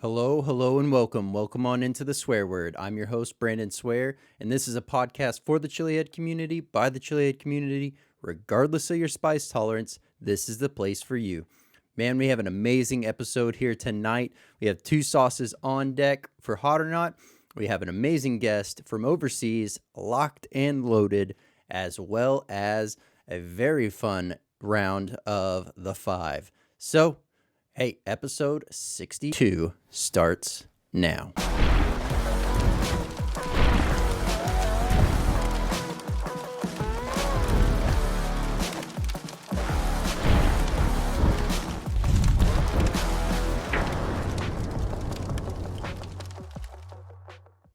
Hello, hello, and welcome. Welcome on into the Swear Word. I'm your host, Brandon Swear, and this is a podcast for the Chilihead community, by the Chilihead community. Regardless of your spice tolerance, this is the place for you. Man, we have an amazing episode here tonight. We have two sauces on deck for Hot or Not. We have an amazing guest from overseas, locked and loaded, as well as a very fun round of the five. So, hey, episode 62 starts now.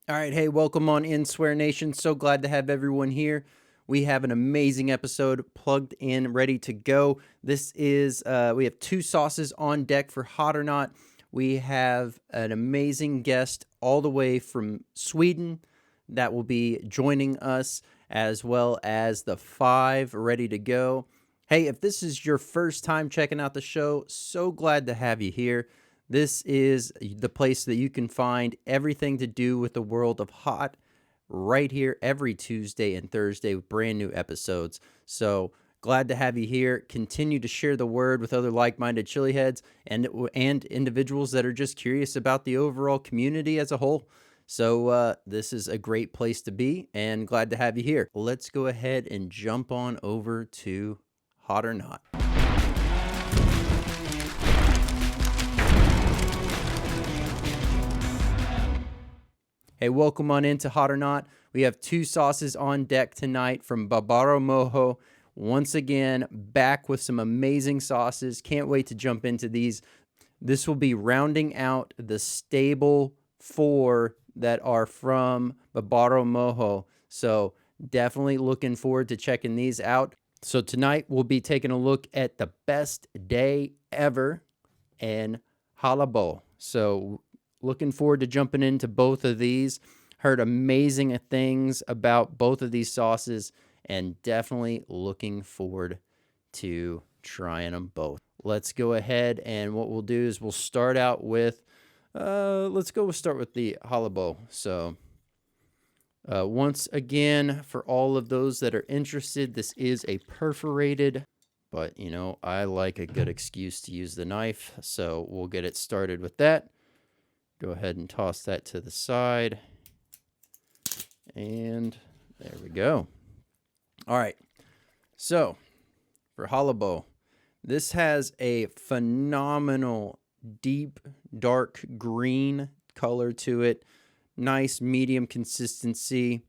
All right, hey, welcome on in, Swear Nation. So glad to have everyone here. We have an amazing episode plugged in, ready to go. This is, we have two sauces on deck for Hot or Not. We have an amazing guest all the way from Sweden that will be joining us, as well as the five ready to go. Hey, if this is your first time checking out the show, so glad to have you here. This is the place that you can find everything to do with the world of hot right here every Tuesday and Thursday with brand new episodes. So glad to have you here. Continue to share the word with other like-minded chili heads and individuals that are just curious about the overall community as a whole. So this is a great place to be, and glad to have you here. Let's go ahead and jump on over to Hot or Not. Hey, welcome on into Hot or Not. We have two sauces on deck tonight from Barbaro Mojo. Once again, back with some amazing sauces. Can't wait to jump into these. This will be rounding out the stable four that are from Barbaro Mojo. So definitely looking forward to checking these out. So tonight we'll be taking a look at the best day ever and Halabo. So looking forward to jumping into both of these. Heard amazing things about both of these sauces, and definitely looking forward to trying them both. Let's go ahead, and what we'll do is we'll start out with, start with the halabo. So once again, for all of those that are interested, this is a perforated, but you know, I like a good excuse to use the knife, so we'll get it started with that. Go ahead and toss that to the side. And there we go. All right. So for halabo, this has a phenomenal deep, dark green color to it. Nice medium consistency.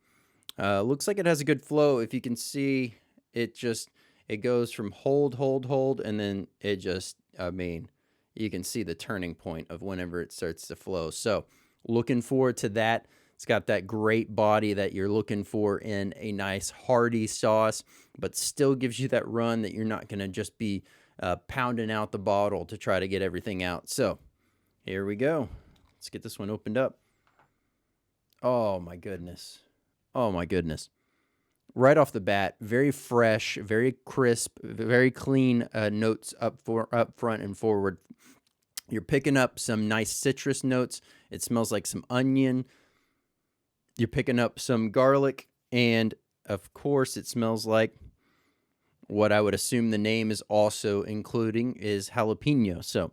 Looks like it has a good flow. If you can see, it goes from hold, and then it just, you can see the turning point of whenever it starts to flow. So looking forward to that. It's got that great body that you're looking for in a nice hearty sauce, but still gives you that run that you're not going to just be pounding out the bottle to try to get everything out. So here we go. Let's get this one opened up. Oh my goodness. Oh my goodness. Right off the bat, very fresh, very crisp, very clean notes up front and forward. You're picking up some nice citrus notes. It smells like some onion. You're picking up some garlic, and of course, it smells like what I would assume the name is also including is jalapeno. So,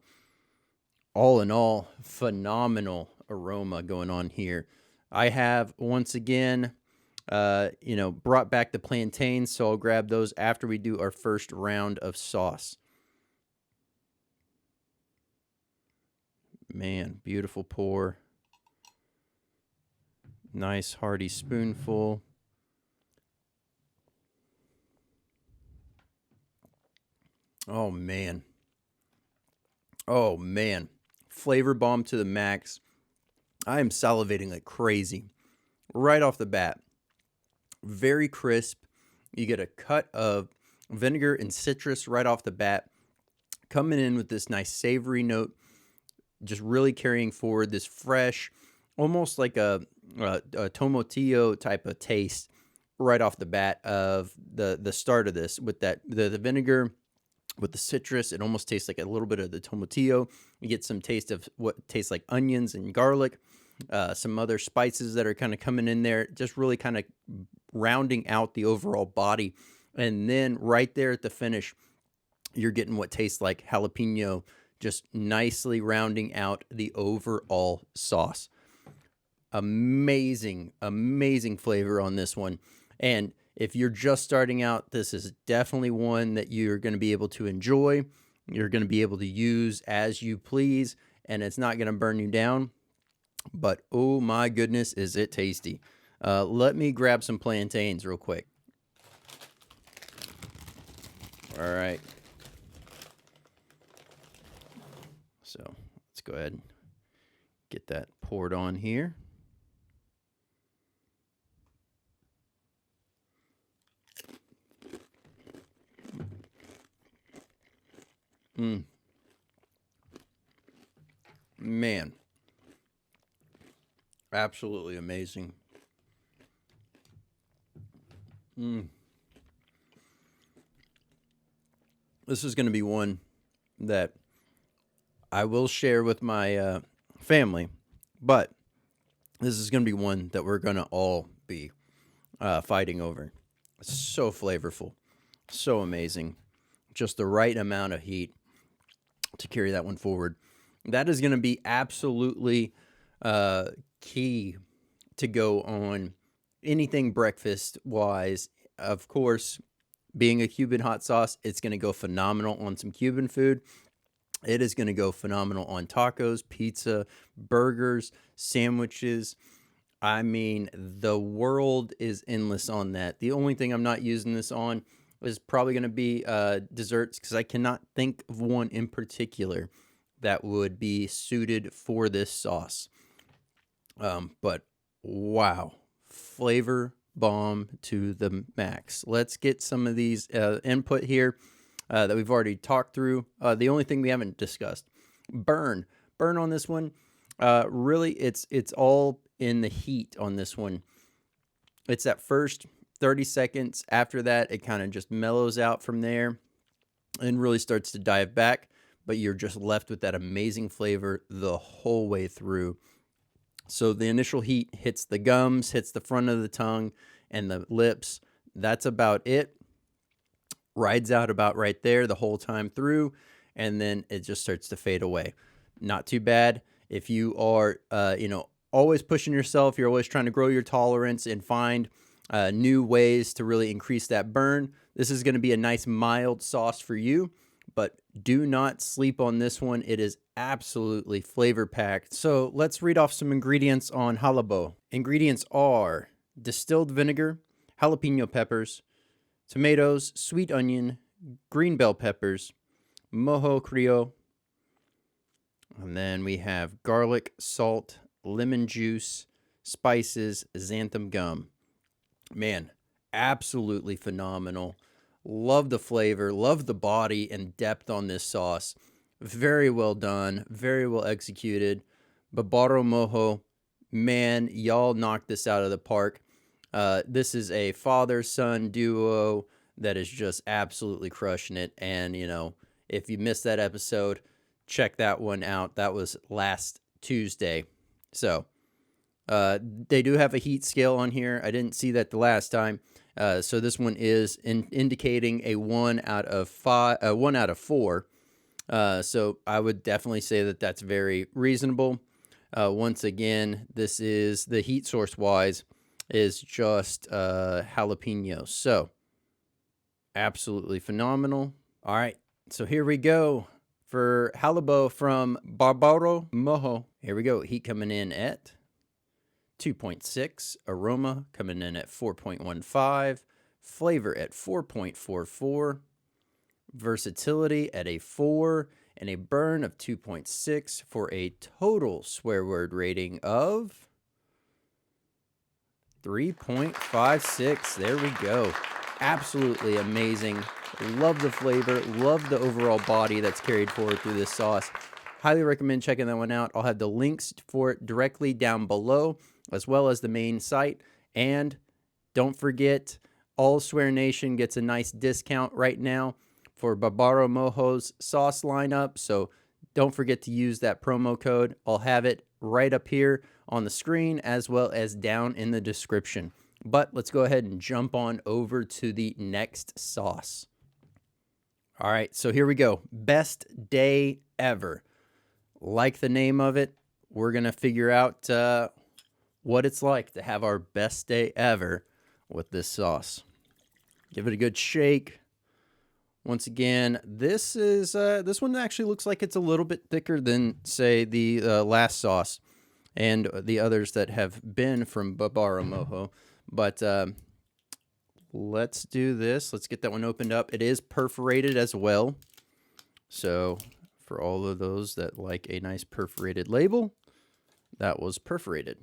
all in all, phenomenal aroma going on here. I have once again, brought back the plantains, so I'll grab those after we do our first round of sauce. Man, beautiful pour. Nice hearty spoonful. Oh man. Oh man. Flavor bomb to the max. I am salivating like crazy. Right off the bat. Very crisp. You get a cut of vinegar and citrus right off the bat. Coming in with this nice savory note. Just really carrying forward this fresh, almost like a tomatillo type of taste right off the bat of the start of this with that the vinegar with the citrus. It almost tastes like a little bit of the tomatillo. You get some taste of what tastes like onions and garlic, some other spices that are kind of coming in there, just really kind of rounding out the overall body. And then right there at the finish, you're getting what tastes like jalapeno, just nicely rounding out the overall sauce. Amazing, amazing flavor on this one. And if you're just starting out, this is definitely one that you're going to be able to enjoy. You're going to be able to use as you please, and it's not going to burn you down. But oh my goodness, is it tasty. Let me grab some plantains real quick. All right. So let's go ahead and get that poured on here. Man, absolutely amazing. This is going to be one that I will share with my family, but this is going to be one that we're going to all be fighting over. It's so flavorful, so amazing. Just the right amount of heat to carry that one forward. That is going to be absolutely key to go on anything breakfast-wise. Of course, being a Cuban hot sauce, it's going to go phenomenal on some Cuban food. It is going to go phenomenal on tacos, pizza, burgers, sandwiches. I mean, the world is endless on that. The only thing I'm not using this on is probably going to be desserts, because I cannot think of one in particular that would be suited for this sauce. But wow, flavor bomb to the max. Let's get some of these input here that we've already talked through. The only thing we haven't discussed, burn on this one. Really, it's all in the heat on this one. It's that first 30 seconds. After that, it kind of just mellows out from there and really starts to dive back, but you're just left with that amazing flavor the whole way through. So the initial heat hits the gums, hits the front of the tongue and the lips. That's about it. Rides out about right there the whole time through, and then it just starts to fade away. Not too bad. If you are, always pushing yourself, you're always trying to grow your tolerance and find new ways to really increase that burn, this is going to be a nice mild sauce for you, but do not sleep on this one. It is absolutely flavor packed. So let's read off some ingredients on halabo. Ingredients are distilled vinegar, jalapeno peppers, tomatoes, sweet onion, green bell peppers, mojo criollo, and then we have garlic, salt, lemon juice, spices, xanthan gum. Man, absolutely phenomenal. Love the flavor, love the body and depth on this sauce. Very well done, very well executed. Barbaro Mojo, man, y'all knocked this out of the park. This is a father-son duo that is just absolutely crushing it. And, if you missed that episode, check that one out. That was last Tuesday. So they do have a heat scale on here. I didn't see that the last time. So this one is indicating a 1 out of 4. So I would definitely say that that's very reasonable. Once again, this is the heat source wise is just jalapeno. So absolutely phenomenal. All right. So here we go for halabo from Barbaro Mojo. Here we go. Heat coming in at 2.6, aroma coming in at 4.15, flavor at 4.44, versatility at a 4, and a burn of 2.6 for a total swear word rating of 3.56. There we go. Absolutely amazing. Love the flavor. Love the overall body that's carried forward through this sauce. Highly recommend checking that one out. I'll have the links for it directly down below, as well as the main site. And don't forget, All Swear Nation gets a nice discount right now for Barbaro Mojo's sauce lineup. So don't forget to use that promo code. I'll have it right up here on the screen as well as down in the description. But let's go ahead and jump on over to the next sauce. All right, so here we go. Best day ever. Like the name of it, we're going to figure out what it's like to have our best day ever with this sauce. Give it a good shake. Once again, this one actually looks like it's a little bit thicker than, say, the last sauce and the others that have been from Barbaro Mojo. But let's do this. Let's get that one opened up. It is perforated as well. So for all of those that like a nice perforated label, that was perforated.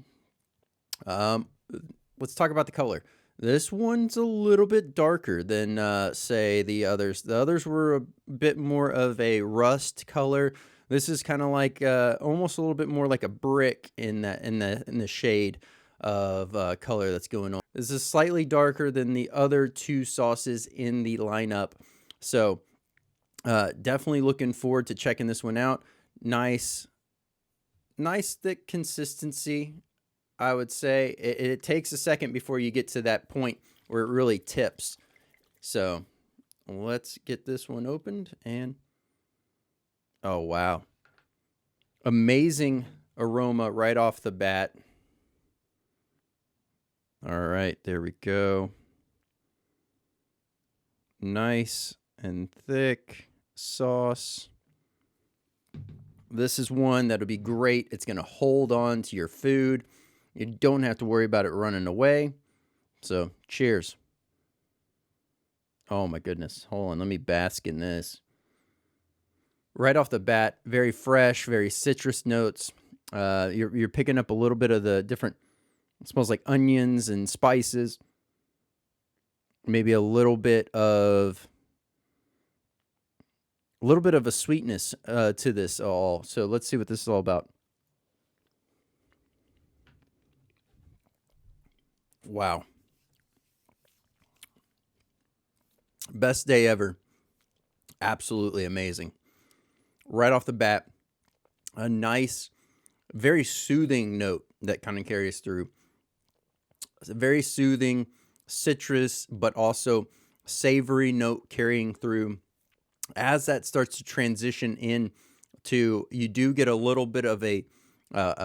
Let's talk about the color. This one's a little bit darker than, say, the others. The others were a bit more of a rust color. This is kind of like almost a little bit more like a brick in the shade of color that's going on. This is slightly darker than the other two sauces in the lineup. So definitely looking forward to checking this one out. Nice thick consistency. I would say it takes a second before you get to that point where it really tips. So let's get this one opened and oh, wow. Amazing aroma right off the bat. All right, there we go. Nice and thick sauce. This is one that'll be great. It's going to hold on to your food. You don't have to worry about it running away. So, cheers. Oh my goodness. Hold on, let me bask in this. Right off the bat, very fresh, very citrus notes. You're picking up a little bit of the different, it smells like onions and spices. Maybe a little bit of a sweetness to this all. So let's see what this is all about. Wow. Best day ever. Absolutely amazing. Right off the bat, a nice, very soothing note that kind of carries through. It's a very soothing citrus, but also savory note carrying through. As that starts to transition in to, you do get a little bit of a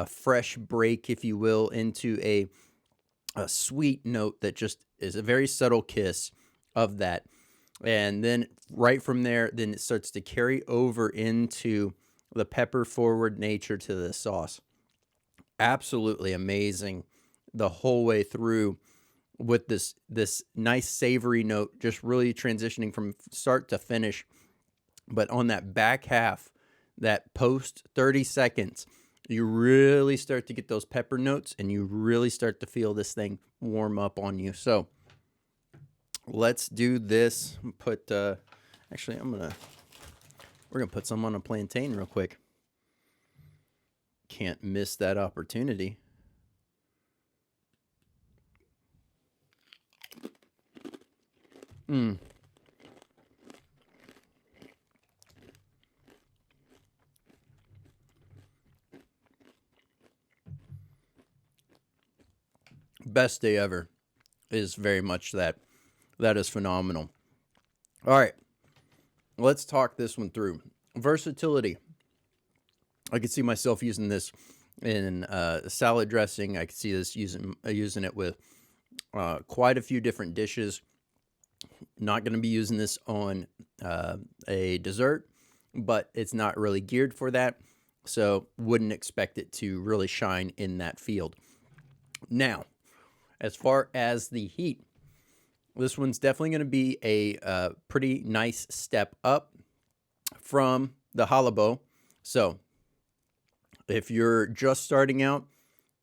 fresh break, if you will, into a sweet note that just is a very subtle kiss of that. And then right from there, then it starts to carry over into the pepper forward nature to the sauce. Absolutely amazing the whole way through with this nice savory note, just really transitioning from start to finish. But on that back half, that post 30 seconds, you really start to get those pepper notes and you really start to feel this thing warm up on you. So let's do this. Put, actually, we're going to put some on a plantain real quick. Can't miss that opportunity. Best day ever is very much that. That is phenomenal. All right, let's talk this one through. Versatility. I could see myself using this in salad dressing. I could see this using it with quite a few different dishes. Not going to be using this on a dessert, but it's not really geared for that. So wouldn't expect it to really shine in that field. Now, as far as the heat, this one's definitely going to be a pretty nice step up from the Halibo. So if you're just starting out,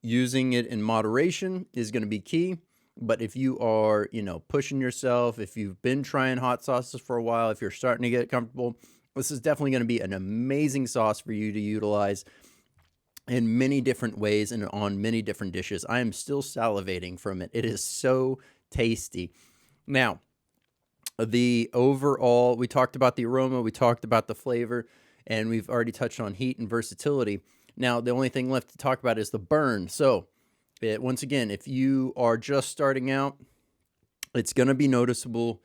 using it in moderation is going to be key. But if you are, pushing yourself, if you've been trying hot sauces for a while, if you're starting to get comfortable, this is definitely going to be an amazing sauce for you to utilize in many different ways and on many different dishes. I am still salivating from it. It is so tasty. Now, The overall, we talked about the aroma, we talked about the flavor, and we've already touched on heat and versatility. Now, the only thing left to talk about is the burn. So, once again, if you are just starting out, it's going to be noticeable,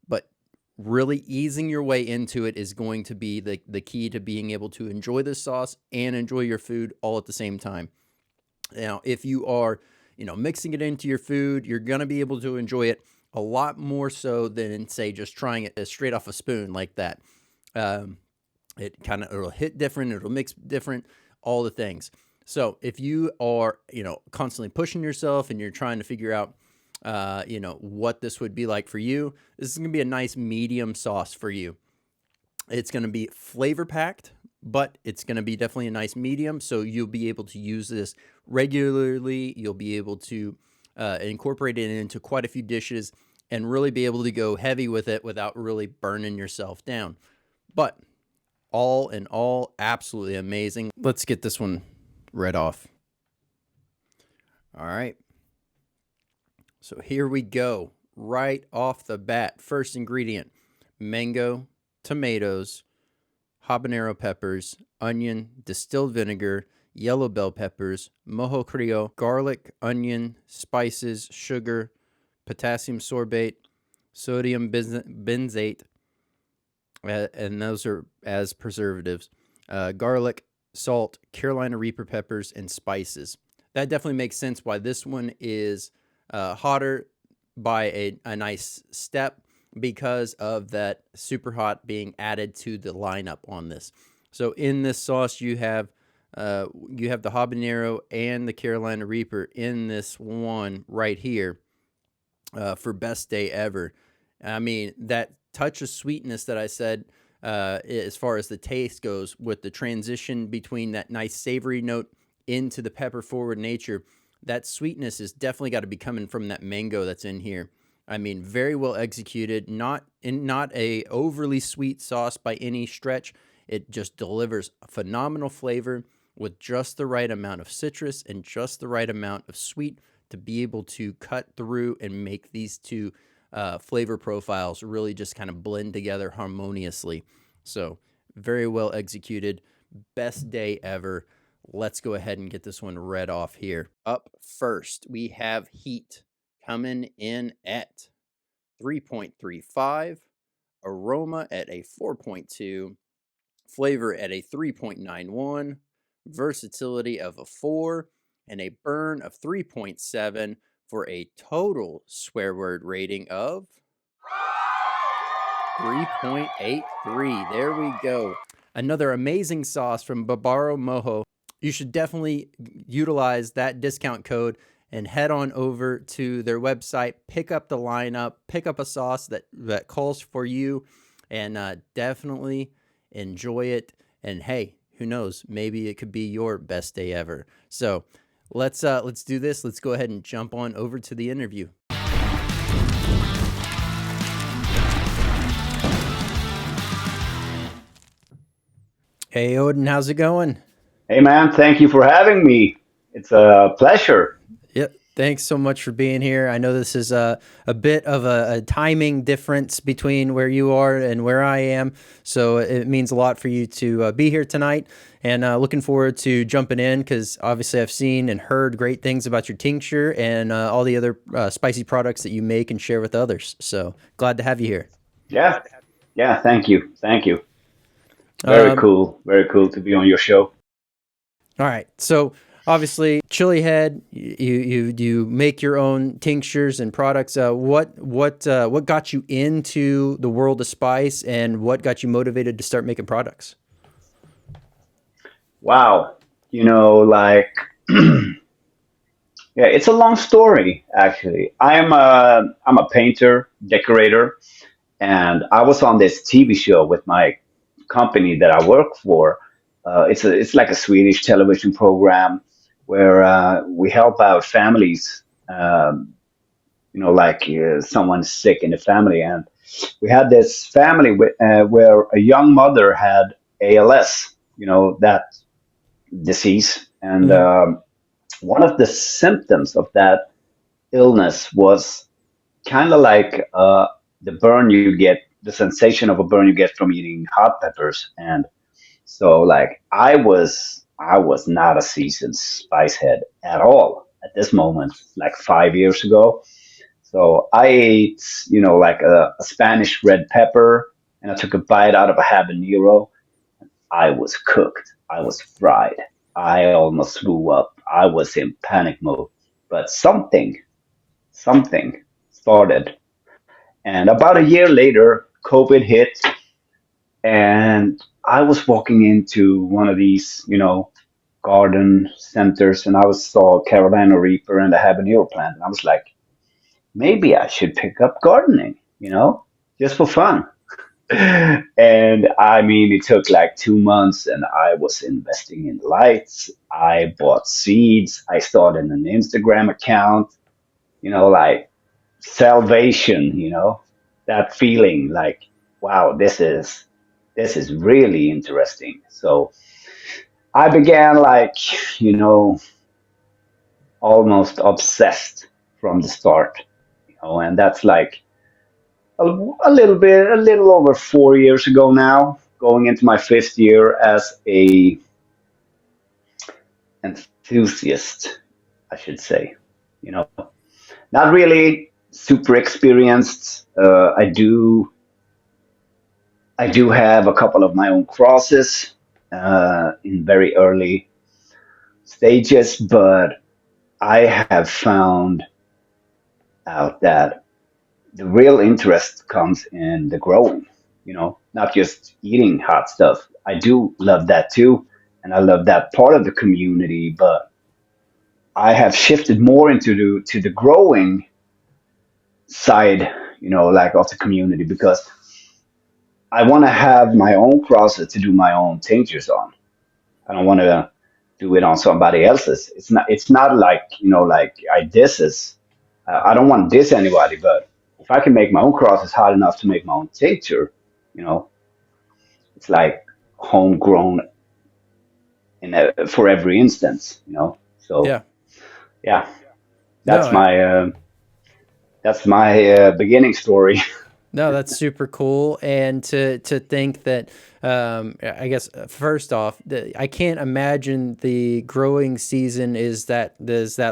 but really easing your way into it is going to be the key to being able to enjoy this sauce and enjoy your food all at the same time. Now, if you are, mixing it into your food, you're going to be able to enjoy it a lot more so than, say, just trying it straight off a spoon like that. It'll hit different, it'll mix different, all the things. So if you are, constantly pushing yourself and you're trying to figure out, what this would be like for you, this is going to be a nice medium sauce for you. It's going to be flavor packed, but it's going to be definitely a nice medium. So you'll be able to use this regularly. You'll be able to incorporate it into quite a few dishes and really be able to go heavy with it without really burning yourself down. But all in all, absolutely amazing. Let's get this one read off. All right. So here we go. Right off the bat, first ingredient, mango, tomatoes, habanero peppers, onion, distilled vinegar, yellow bell peppers, mojo criollo, garlic, onion, spices, sugar, potassium sorbate, sodium benzoate, and those are as preservatives, garlic, salt, Carolina Reaper peppers, and spices. That definitely makes sense why this one is hotter by a nice step, because of that Superhot being added to the lineup on this. So in this sauce, you have the habanero and the Carolina Reaper in this one right here for best day ever. I mean, that touch of sweetness that I said as far as the taste goes, with the transition between that nice savory note into the pepper forward nature, that sweetness is definitely got to be coming from that mango that's in here. I mean, very well executed, not a overly sweet sauce by any stretch. It just delivers a phenomenal flavor with just the right amount of citrus and just the right amount of sweet to be able to cut through and make these two flavor profiles really just kind of blend together harmoniously. So very well executed, best day ever. Let's go ahead and get this one read off here. Up first, we have heat coming in at 3.35, aroma at a 4.2, flavor at a 3.91, versatility of a 4, and a burn of 3.7 for a total swear word rating of 3.83. There we go. Another amazing sauce from Barbaro Mojo. You should definitely utilize that discount code and head on over to their website, pick up the lineup, pick up a sauce that calls for you, and definitely enjoy it. And hey, who knows? Maybe it could be your best day ever. So let's do this. Let's go ahead and jump on over to the interview. Hey, Odin, how's it going? Hey man, thank you for having me. It's a pleasure. Yep. Thanks so much for being here. I know this is a bit of a timing difference between where you are and where I am, so it means a lot for you to be here tonight, and looking forward to jumping in, because obviously I've seen and heard great things about your tincture and all the other spicy products that you make and share with others. So glad to have you here. Yeah, yeah, thank you. Um, Very cool to be on your show. All right. So obviously, Chili Head, you make your own tinctures and products. What got you into the world of spice, and what got you motivated to start making products? Wow, like yeah, it's a long story actually. I'm a painter, decorator, and I was on this TV show with my company that I work for. It's like a Swedish television program where we help out families. Like someone's sick in the family, and we had this family where a young mother had ALS. That disease, and Hmm. one of the symptoms of that illness was kind of like the burn you get, the sensation of a burn you get from eating hot peppers. And so like I was not a seasoned spice head at all at this moment, like 5 years ago. So I ate, like a Spanish red pepper, and I took a bite out of a habanero. I was cooked. I was fried. I almost threw up. I was in panic mode. But something started. And about a year later, COVID hit, and I was walking into one of these, garden centers, and I saw Carolina Reaper and a habanero plant, and I was like, maybe I should pick up gardening, just for fun. And I mean, it took like 2 months, and I was investing in lights. I bought seeds. I started an Instagram account, like salvation, that feeling like, wow, this is really interesting. So I began like, you know, almost obsessed from the start, and that's like a, a little over 4 years ago now, going into my fifth year as a enthusiast, I should say. You know, not really super experienced. I do have a couple of my own crosses in very early stages, but I have found out that the real interest comes in the growing, not just eating hot stuff. I do love that too, and I love that part of the community, but I have shifted more into the growing side, like of the community, because I want to have my own crosses to do my own tinctures on. I don't want to do it on somebody else's. It's not like, like I diss is. I don't want to diss anybody, but if I can make my own crosses hard enough to make my own tincture, you know, it's like homegrown for every instance. So Yeah. yeah, No, that's my beginning story. no, that's super cool. And to think that, I guess first off, I can't imagine the growing season is that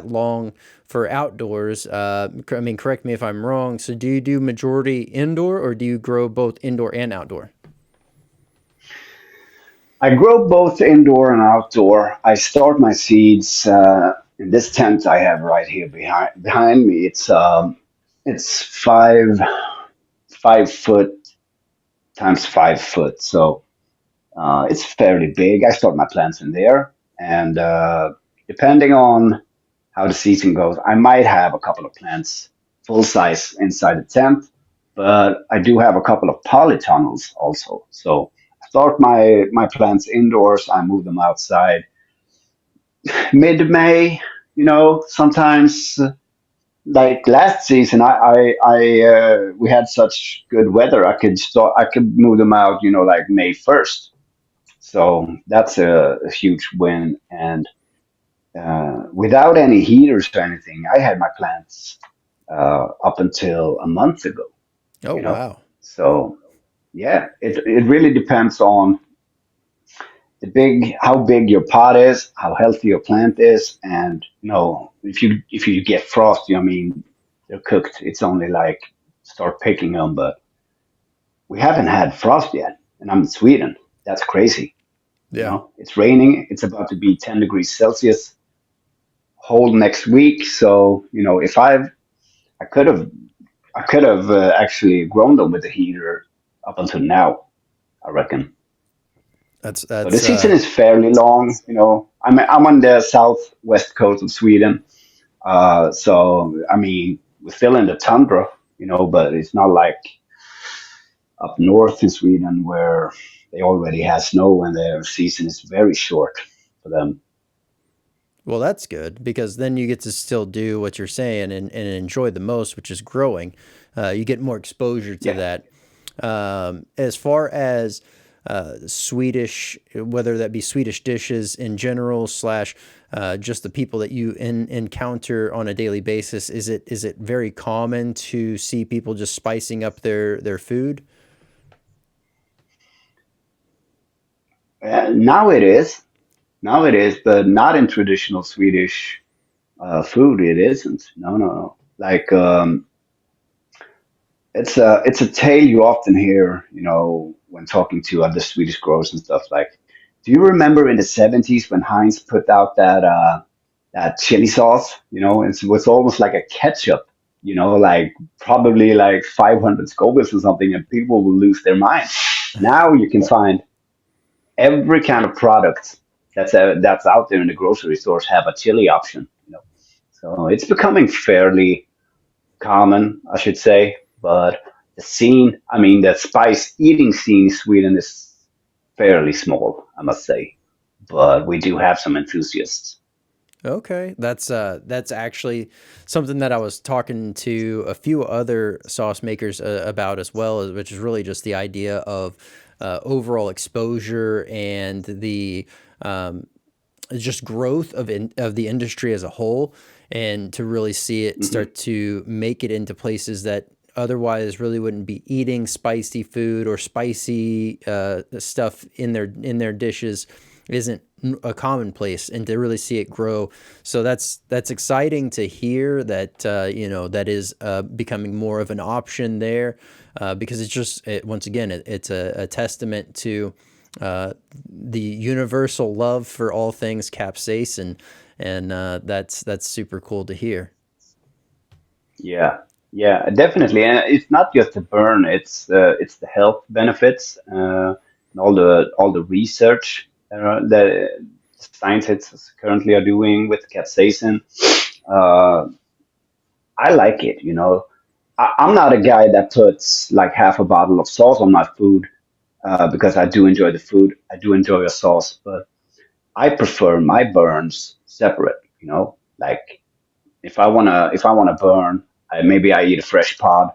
long for outdoors. I mean, correct me if I'm wrong. So, do you do majority indoor, or do you grow both indoor and outdoor? I grow both indoor and outdoor. I start my seeds in this tent I have right here behind me. It's 5 foot times 5 foot, so it's fairly big. I start my plants in there, and depending on how the season goes, I might have a couple of plants full size inside the tent, but I do have a couple of polytunnels also. So I start my plants indoors. I move them outside mid May. Sometimes like last season, we had such good weather. I could move them out. Like May 1st. So that's a huge win. And without any heaters or anything, I had my plants up until a month ago. Oh, You know, wow. so yeah, it really depends on how big your pot is, how healthy your plant is, and if you get frosty, I mean, they're cooked. It's only like start picking them, but we haven't had frost yet, and I'm in Sweden. That's crazy. Yeah. It's raining. It's about to be 10 degrees Celsius whole next week. So if I could have actually grown them with the heater up until now, I reckon. That's So the that's season is fairly long. I'm on the southwest coast of Sweden. So I mean, we're still in the tundra, but it's not like up north in Sweden where they already have snow and their season is very short for them. Well, that's good because then you get to still do what you're saying and enjoy the most, which is growing. You get more exposure to Yeah. that. As far as Swedish, whether that be Swedish dishes in general slash just the people that you encounter on a daily basis? Is it very common to see people just spicing up their food? Now it is. Now it is, but not in traditional Swedish food. It isn't. No, no, no. Like it's a tale you often hear, when talking to other Swedish growers and stuff. Like, do you remember in the '70s when Heinz put out that chili sauce? It was almost like a ketchup. Like probably like 500 Scovilles or something, and people will lose their mind. Now you can find every kind of product that's out there in the grocery stores have a chili option. So it's becoming fairly common, I should say. But the scene, I mean, the spice eating scene in Sweden is fairly small, I must say. But we do have some enthusiasts. Okay, that's actually something that I was talking to a few other sauce makers about as well, which is really just the idea of overall exposure and the just growth of the industry as a whole, and to really see it Hmm. start to make it into places that otherwise really wouldn't be eating spicy food or spicy stuff in their dishes isn't a commonplace, and to really see it grow. So that's exciting to hear that that is becoming more of an option there, because once again it's a testament to the universal love for all things capsaicin, and that's super cool to hear. Yeah, yeah, definitely. And it's not just the burn; it's the health benefits, and all the research that scientists currently are doing with capsaicin. Uh, I like it. I'm not a guy that puts like half a bottle of sauce on my food because I do enjoy the food. I do enjoy a sauce, but I prefer my burns separate. Like if I wanna burn, maybe I eat a fresh pod.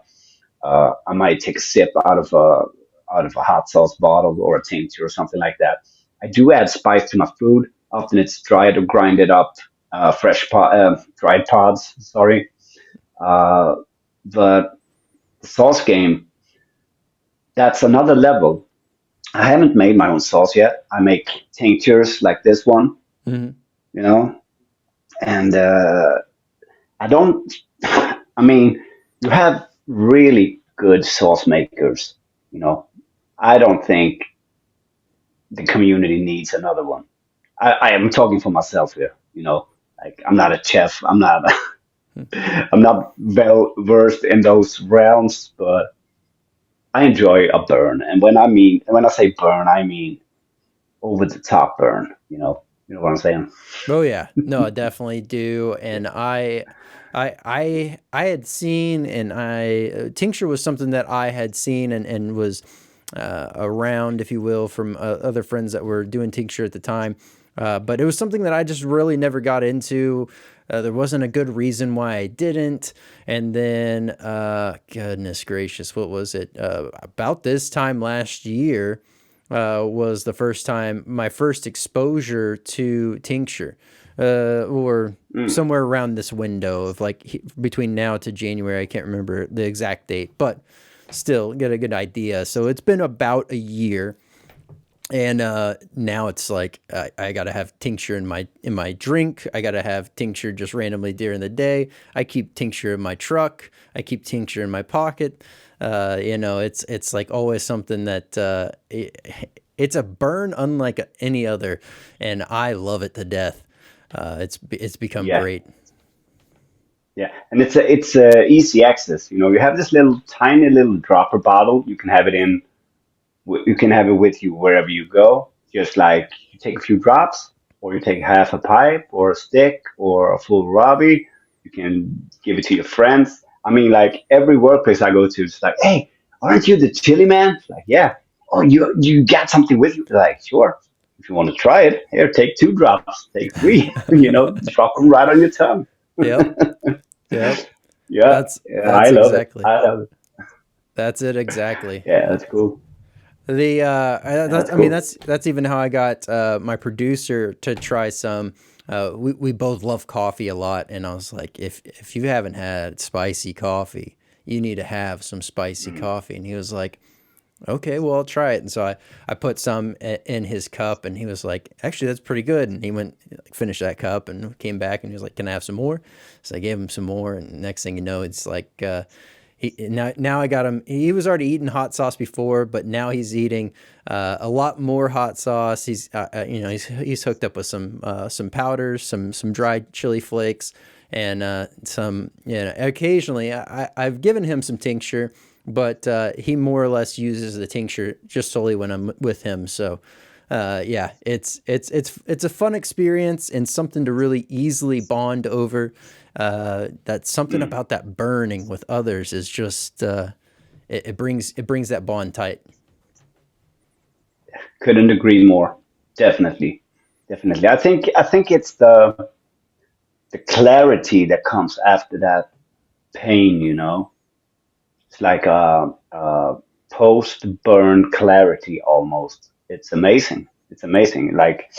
I might take a sip out of a hot sauce bottle or a tincture or something like that. I do add spice to my food. Often it's dried or grinded up, dried pods. Sorry, uh, but the sauce game, that's another level. I haven't made my own sauce yet. I make tinctures like this one, Hmm. you know, and I don't. I mean, you have really good sauce makers. You know, I don't think the community needs another one. I am talking for myself here. Like I'm not a chef. I'm not. I'm not well versed in those realms, but I enjoy a burn. And when I say burn, I mean over the top burn. You know what I'm saying? Oh yeah, no, I definitely do. And I had seen, and tincture was something that I had seen and was around, if you will, from other friends that were doing tincture at the time. But it was something that I just really never got into. There wasn't a good reason why I didn't. And then, goodness gracious, what was it? About this time last year was my first exposure to tincture, or Mm, somewhere around this window of like between now to January. I can't remember the exact date, but still get a good idea. So it's been about a year, and now it's like I gotta have tincture in my drink. I gotta have tincture just randomly during the day. I keep tincture in my truck. I keep tincture in my pocket. It's like always something that it's a burn unlike any other, and I love it to death. It's become yeah, great. yeah, and it's easy access. You have this little tiny little dropper bottle. You can have it with you wherever you go. Just like you take a few drops, or you take half a pipe, or a stick, or a full Robbie. You can give it to your friends. I mean, like every workplace I go to, it's like, hey, aren't you the chili man? It's like, yeah. Oh, you got something with you? Like, sure. If you want to try it, here, take 2 drops, take three. Drop them right on your tongue. Yep, yep. Yeah, That's yeah, I that's love it. exactly I love it. that's it exactly. Yeah, that's cool. That's, That's I mean, cool. that's even how I got my producer to try some. We both love coffee a lot, and I was like, if you haven't had spicy coffee, you need to have some spicy Mm. coffee. And he was like, okay, well, I'll try it. And so I put some in his cup, and he was like, actually, that's pretty good. And he went, like, finished that cup and came back, and he was like, can I have some more? So I gave him some more, and next thing you know, it's like, now I got him. He was already eating hot sauce before, but now he's eating a lot more hot sauce. He's hooked up with some powders, some dried chili flakes, and some, occasionally I've given him some tincture, but he more or less uses the tincture just solely when I'm with him. So yeah, it's a fun experience and something to really easily bond over. That's something Mm. about that burning with others is just it brings that bond tight. Couldn't agree more. Definitely, definitely. I think it's the clarity that comes after that pain. It's like a post burn clarity almost. It's amazing. It's amazing. Like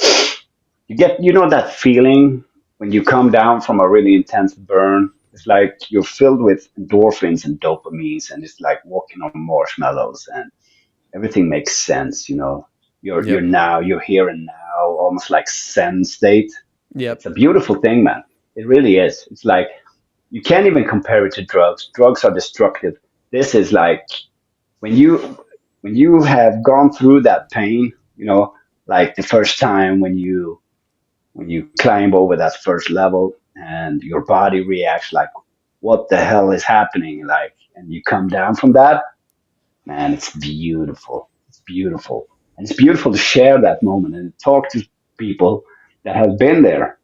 you get that feeling when you come down from a really intense burn. It's like you're filled with endorphins and dopamines, and it's like walking on marshmallows, and everything makes sense. You're Yep. now, you're here and now, almost like Zen state. Yep. It's a beautiful thing, man. It really is. It's like you can't even compare it to drugs. Drugs are destructive. This is like when you have gone through that pain, like the first time when you climb over that first level and your body reacts like, what the hell is happening? Like, and you come down from that, man, it's beautiful. It's beautiful. And it's beautiful to share that moment and talk to people that have been there.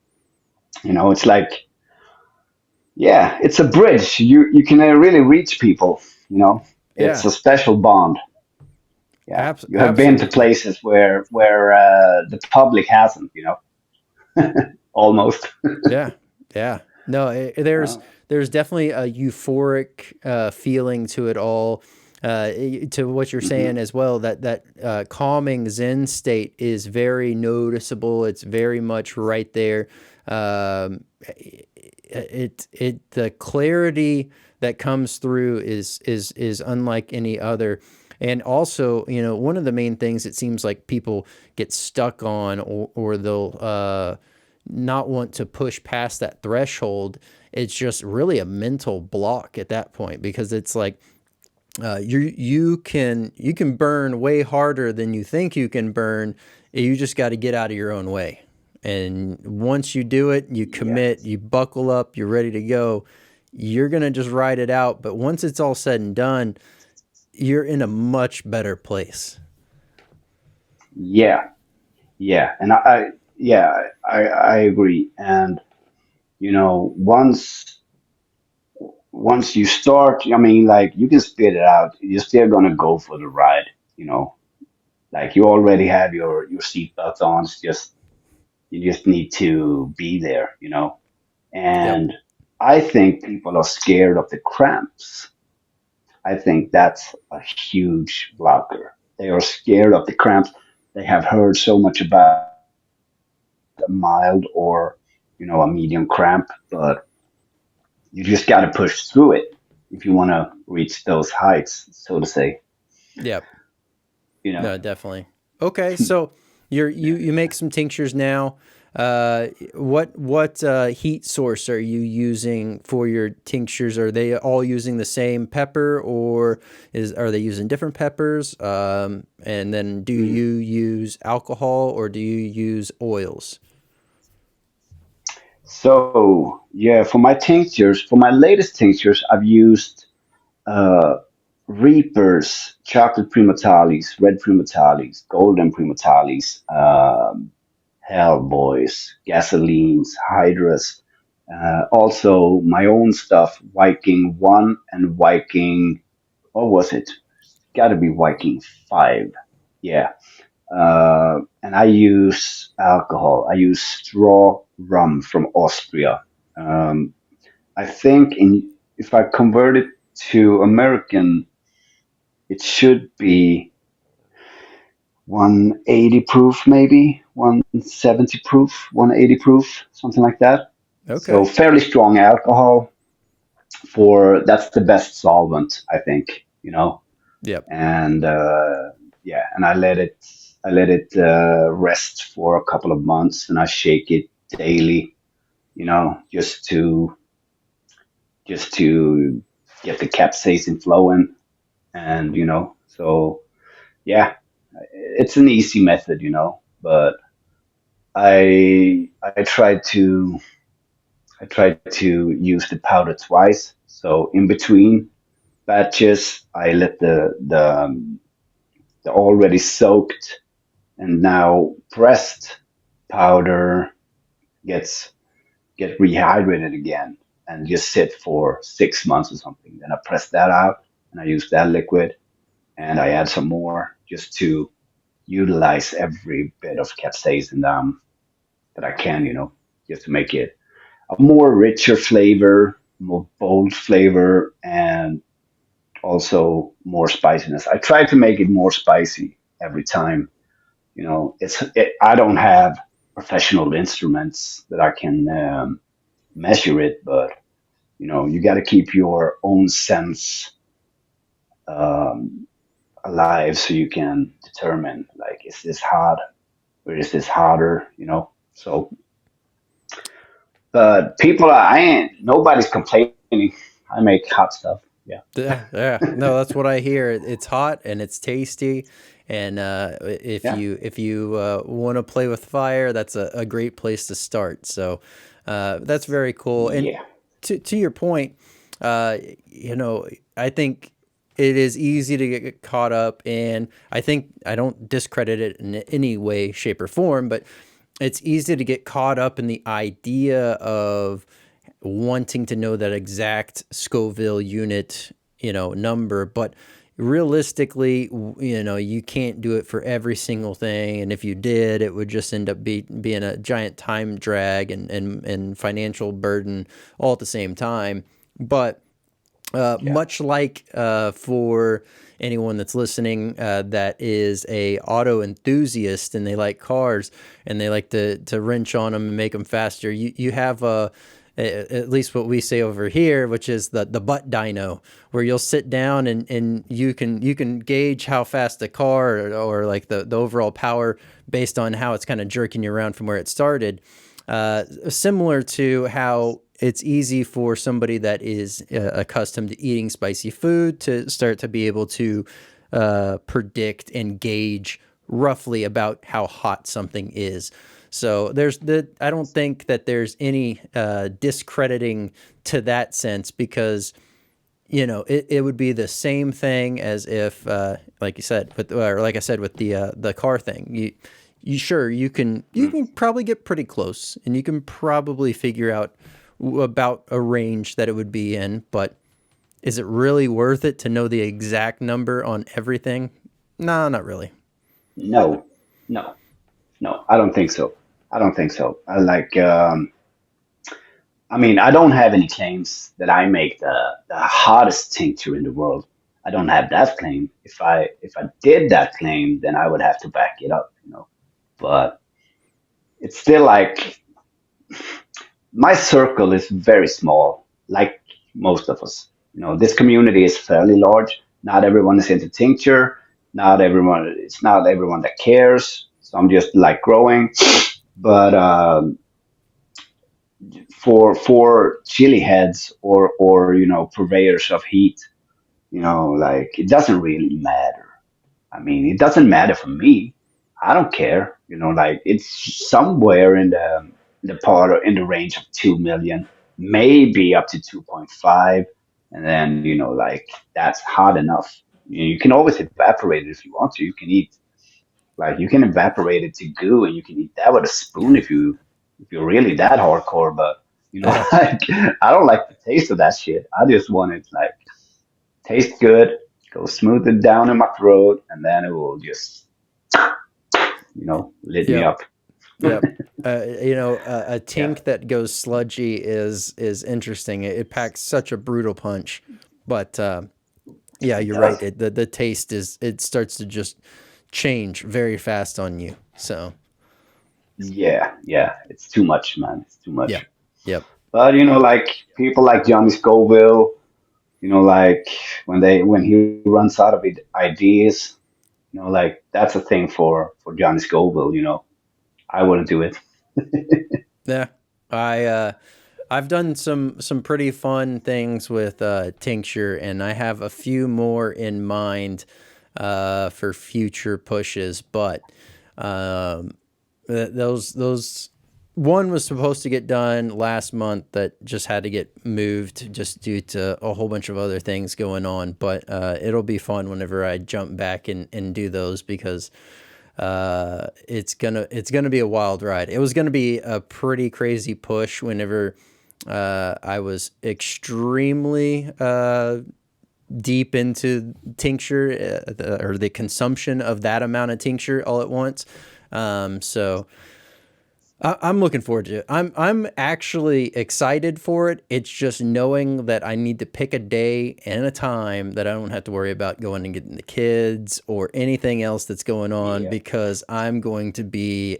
It's like, yeah, it's a bridge. You can really reach people. It's Yeah. a special bond. Yeah. You have been to Absolutely. places where the public hasn't, almost. Yeah. Yeah. No, Uh, there's definitely a euphoric feeling to it all. To what you're mhm. saying as well, that calming Zen state is very noticeable. It's very much right there. The clarity that comes through is unlike any other. And also, one of the main things it seems like people get stuck on, or they'll not want to push past that threshold. It's just really a mental block at that point, because it's like you can burn way harder than you think you can burn. You just got to get out of your own way. And once you do it, you commit, Yes. you buckle up, you're ready to go. You're gonna just ride it out. But once it's all said and done, you're in a much better place. Yeah. Yeah. And yeah, I agree. And once you start, I mean, like you can spit it out. You're still gonna go for the ride. You know, like you already have your seatbelt on. It's just you just need to be there. Yep. And I think people are scared of the cramps. I think that's a huge blocker. They are scared of the cramps. They have heard so much about a mild or a medium cramp, but you just got to push through it if you want to reach those heights, so to say. Yep. You know, No, definitely. Okay, so you make some tinctures now. What heat source are you using for your tinctures? Are they all using the same pepper, or are they using different peppers? And then do Mm. you use alcohol, or do you use oils? So yeah, for my latest tinctures, I've used uh, Reapers, chocolate primatalis, red primatalis, golden primatalis, Hellboys, gasolines, hydras, also my own stuff, Viking 1 and Viking, what was it? Got to be Viking 5. Yeah. And I use alcohol. I use straw rum from Austria. Um, I think if I convert it to American, it should be. 180 proof, maybe 170 proof, 180 proof, something like that. So Okay. fairly strong alcohol for that's the best solvent, I think, you know. Yep. And yeah, and I let it rest for a couple of months, and I shake it daily, you know, just to get the capsaicin flowing, and you know, so yeah, it's an easy method, you know, but I tried to use the powder twice. So in between batches, I let the already soaked and now pressed powder gets get rehydrated again and just sit for 6 months or something. Then I press that out and I use that liquid and I add some more just to utilize every bit of capsaicin that I can, you know, just to make it a more richer flavor, more bold flavor, and also more spiciness. I try to make it more spicy every time. You know, I don't have professional instruments that I can measure it, but you know, you got to keep your own sense um, alive so you can determine like, is this hot or is this hotter? You know, so but I ain't nobody's complaining. I make hot stuff. Yeah. Yeah, yeah. No, that's what I hear. It's hot and it's tasty, and Yeah. if you want to play with fire, that's a great place to start. So that's very cool. And Yeah. to your point, you know, I think it is easy to get caught up in. I think I don't discredit it in any way, shape, or form, but it's easy to get caught up in the idea of wanting to know that exact Scoville unit, you know, number, but realistically, you know, you can't do it for every single thing. And if you did, it would just end up being a giant time drag and financial burden all at the same time. But Yeah. much like for anyone that's listening that is a auto enthusiast and they like cars and they like to wrench on them and make them faster, you have at least what we say over here, which is the butt dyno, where you'll sit down and you can gauge how fast the car or like the overall power based on how it's kind of jerking you around from where it started. Similar to how it's easy for somebody that is accustomed to eating spicy food to start to be able to predict and gauge roughly about how hot something is. So I don't think that there's any discrediting to that sense, because you know it would be the same thing as if like you said with or like I said with the car thing. You sure you can probably get pretty close and you can probably figure out about a range that it would be in, but is it really worth it to know the exact number on everything? No, not really. No. No. No. I don't think so. I don't think so. I mean, I don't have any claims that I make the hottest tincture in the world. I don't have that claim. If I did that claim, then I would have to back it up, you know. But it's still like my circle is very small, like most of us. You know, this community is fairly large. Not everyone is into tincture. It's not everyone that cares. So I'm just like growing. But for chili heads or you know purveyors of heat, you know, like it doesn't really matter. I mean, it doesn't matter for me. I don't care. You know, like it's somewhere in the part or in the range of 2 million, maybe up to 2.5, and then you know, like that's hot enough. You can always evaporate it if you want to. You can eat like you can evaporate it to goo, and you can eat that with a spoon if you're really that hardcore. But you know, Yeah. like I don't like the taste of that shit. I just want it like taste good, go smooth it down in my throat, and then it will just you know lit me Yep. up. Yep. You know, a Yeah, tink that goes sludgy is interesting. It packs such a brutal punch, but yeah, it you're right. does. The taste is it starts to just change very fast on you. So Yeah, yeah, it's too much, man. It's too yeah, much. yep, But like people like Johnny Scoville, like when he runs out of ideas, like that's a thing for Johnny Scoville. I wouldn't do it. yeah. I I've done some pretty fun things with tincture, and I have a few more in mind for future pushes. But um, those one was supposed to get done last month that just had to get moved just due to a whole bunch of other things going on. But it'll be fun whenever I jump back and do those because it's gonna be a wild ride. It was gonna be a pretty crazy push whenever I was extremely deep into tincture or the consumption of that amount of tincture all at once. So I'm looking forward to it. I'm actually excited for it. It's just knowing that I need to pick a day and a time that I don't have to worry about going and getting the kids or anything else that's going on Yeah, because I'm gonna be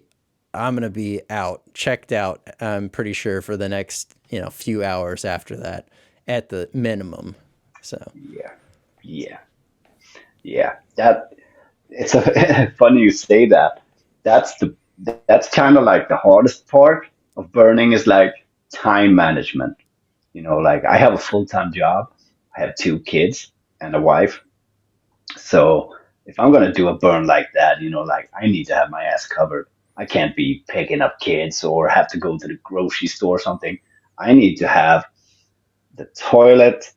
out, checked out. I'm pretty sure for the next few hours after that, at the minimum. So yeah, yeah, yeah. It's funny you say that. That's the that's kind of like the hardest part of burning is like time management. Like I have a full-time job. I have two kids and a wife. So if I'm gonna do a burn like that, like I need to have my ass covered. I can't be picking up kids or have to go to the grocery store or something. I need to have the toilet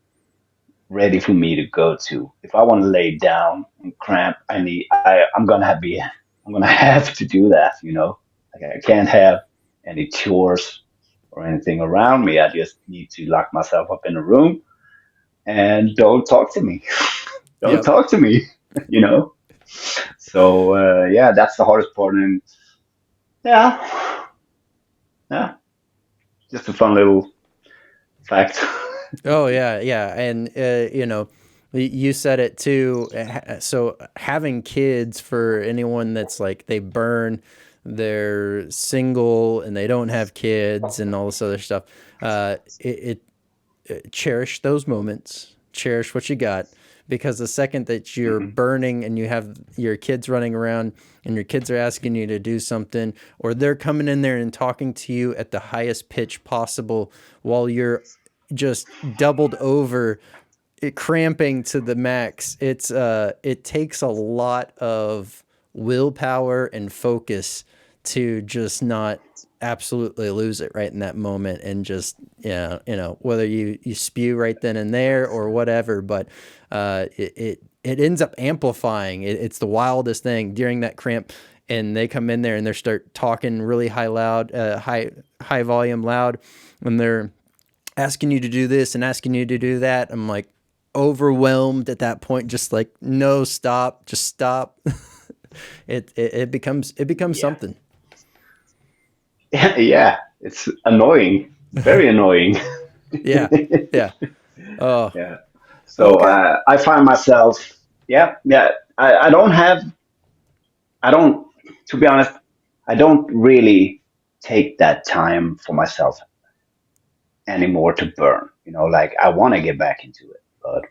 ready for me to go to. If I want to lay down and cramp, I'm gonna have to do that. Like I can't have any chores or anything around me. I just need to lock myself up in a room and don't talk to me. Don't yep. talk to me, you know? So yeah, that's the hardest part. And yeah, yeah, just a fun little fact. Oh yeah, yeah, and you said it too. So having kids for anyone that's like they burn, they're single and they don't have kids and all this other stuff. Cherish those moments, cherish what you got, because the second that you're Hmm. burning and you have your kids running around and your kids are asking you to do something, or they're coming in there and talking to you at the highest pitch possible while you're just doubled over, cramping to the max. It takes a lot of willpower and focus to just not absolutely lose it right in that moment and just whether you spew right then and there or whatever, but it ends up amplifying. It's the wildest thing during that cramp, and they come in there and they start talking really high volume loud, and they're asking you to do this and asking you to do that. I'm like overwhelmed at that point, just like, no, stop, just stop. It becomes Yeah. something. Yeah, it's annoying, very annoying. Yeah, yeah. Oh, Yeah. So okay. I find myself, yeah, yeah. I don't have, I don't, to be honest, I don't really take that time for myself anymore to burn. Like I want to get back into it, but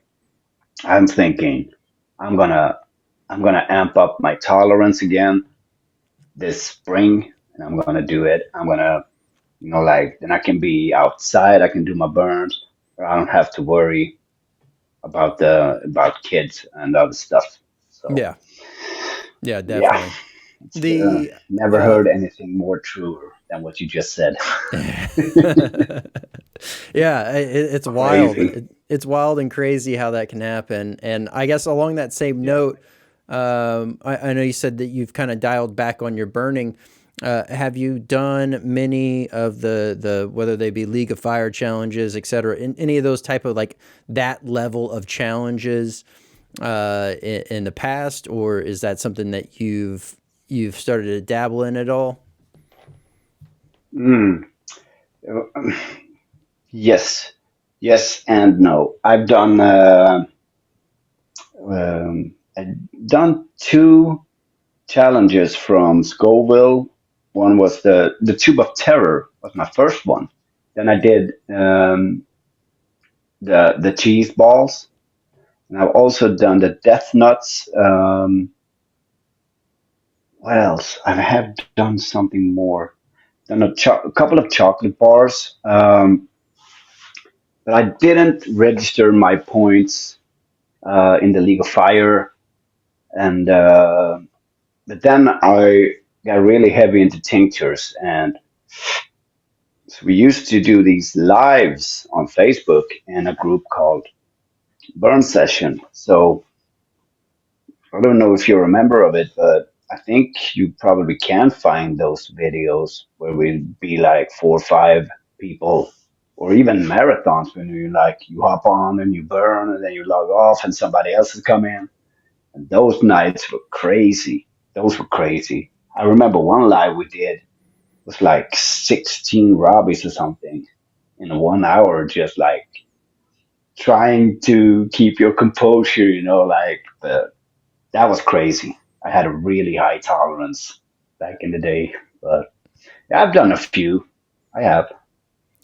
I'm thinking I'm gonna, I'm gonna amp up my tolerance again this spring, and I'm gonna do it. I'm gonna, like then I can be outside. I can do my burns. I don't have to worry about kids and other stuff. So Yeah, yeah, yeah, definitely. it's The never heard anything more truer than what you just said. yeah, it's wild. Crazy. It's wild and crazy how that can happen. And I guess along that same Yeah. note, I know you said that you've kind of dialed back on your burning. Have you done many of the whether they be League of Fire challenges, et cetera, in any of those type of like that level of challenges in the past, or is that something that you've started to dabble in at all? Mm. Yes, yes, and no. I've done two. challenges from Scoville. One was the Tube of Terror was my first one. Then I did the cheese balls, and I've also done the death nuts. What else? I have done something more. Done a couple of chocolate bars, but I didn't register my points in the League of Fire, and but then I got really heavy into tinctures, and so we used to do these lives on Facebook in a group called Burn Session. So I don't know if you're a member of it, but I think you probably can find those videos where we'd be like 4 or 5 people, or even marathons when you hop on and you burn and then you log off and somebody else is coming in. And those nights were crazy. Those were crazy. I remember one live we did was like 16 Robbies or something in 1 hour, just like trying to keep your composure, like that was crazy. I had a really high tolerance back in the day, but yeah, I've done a few. I have,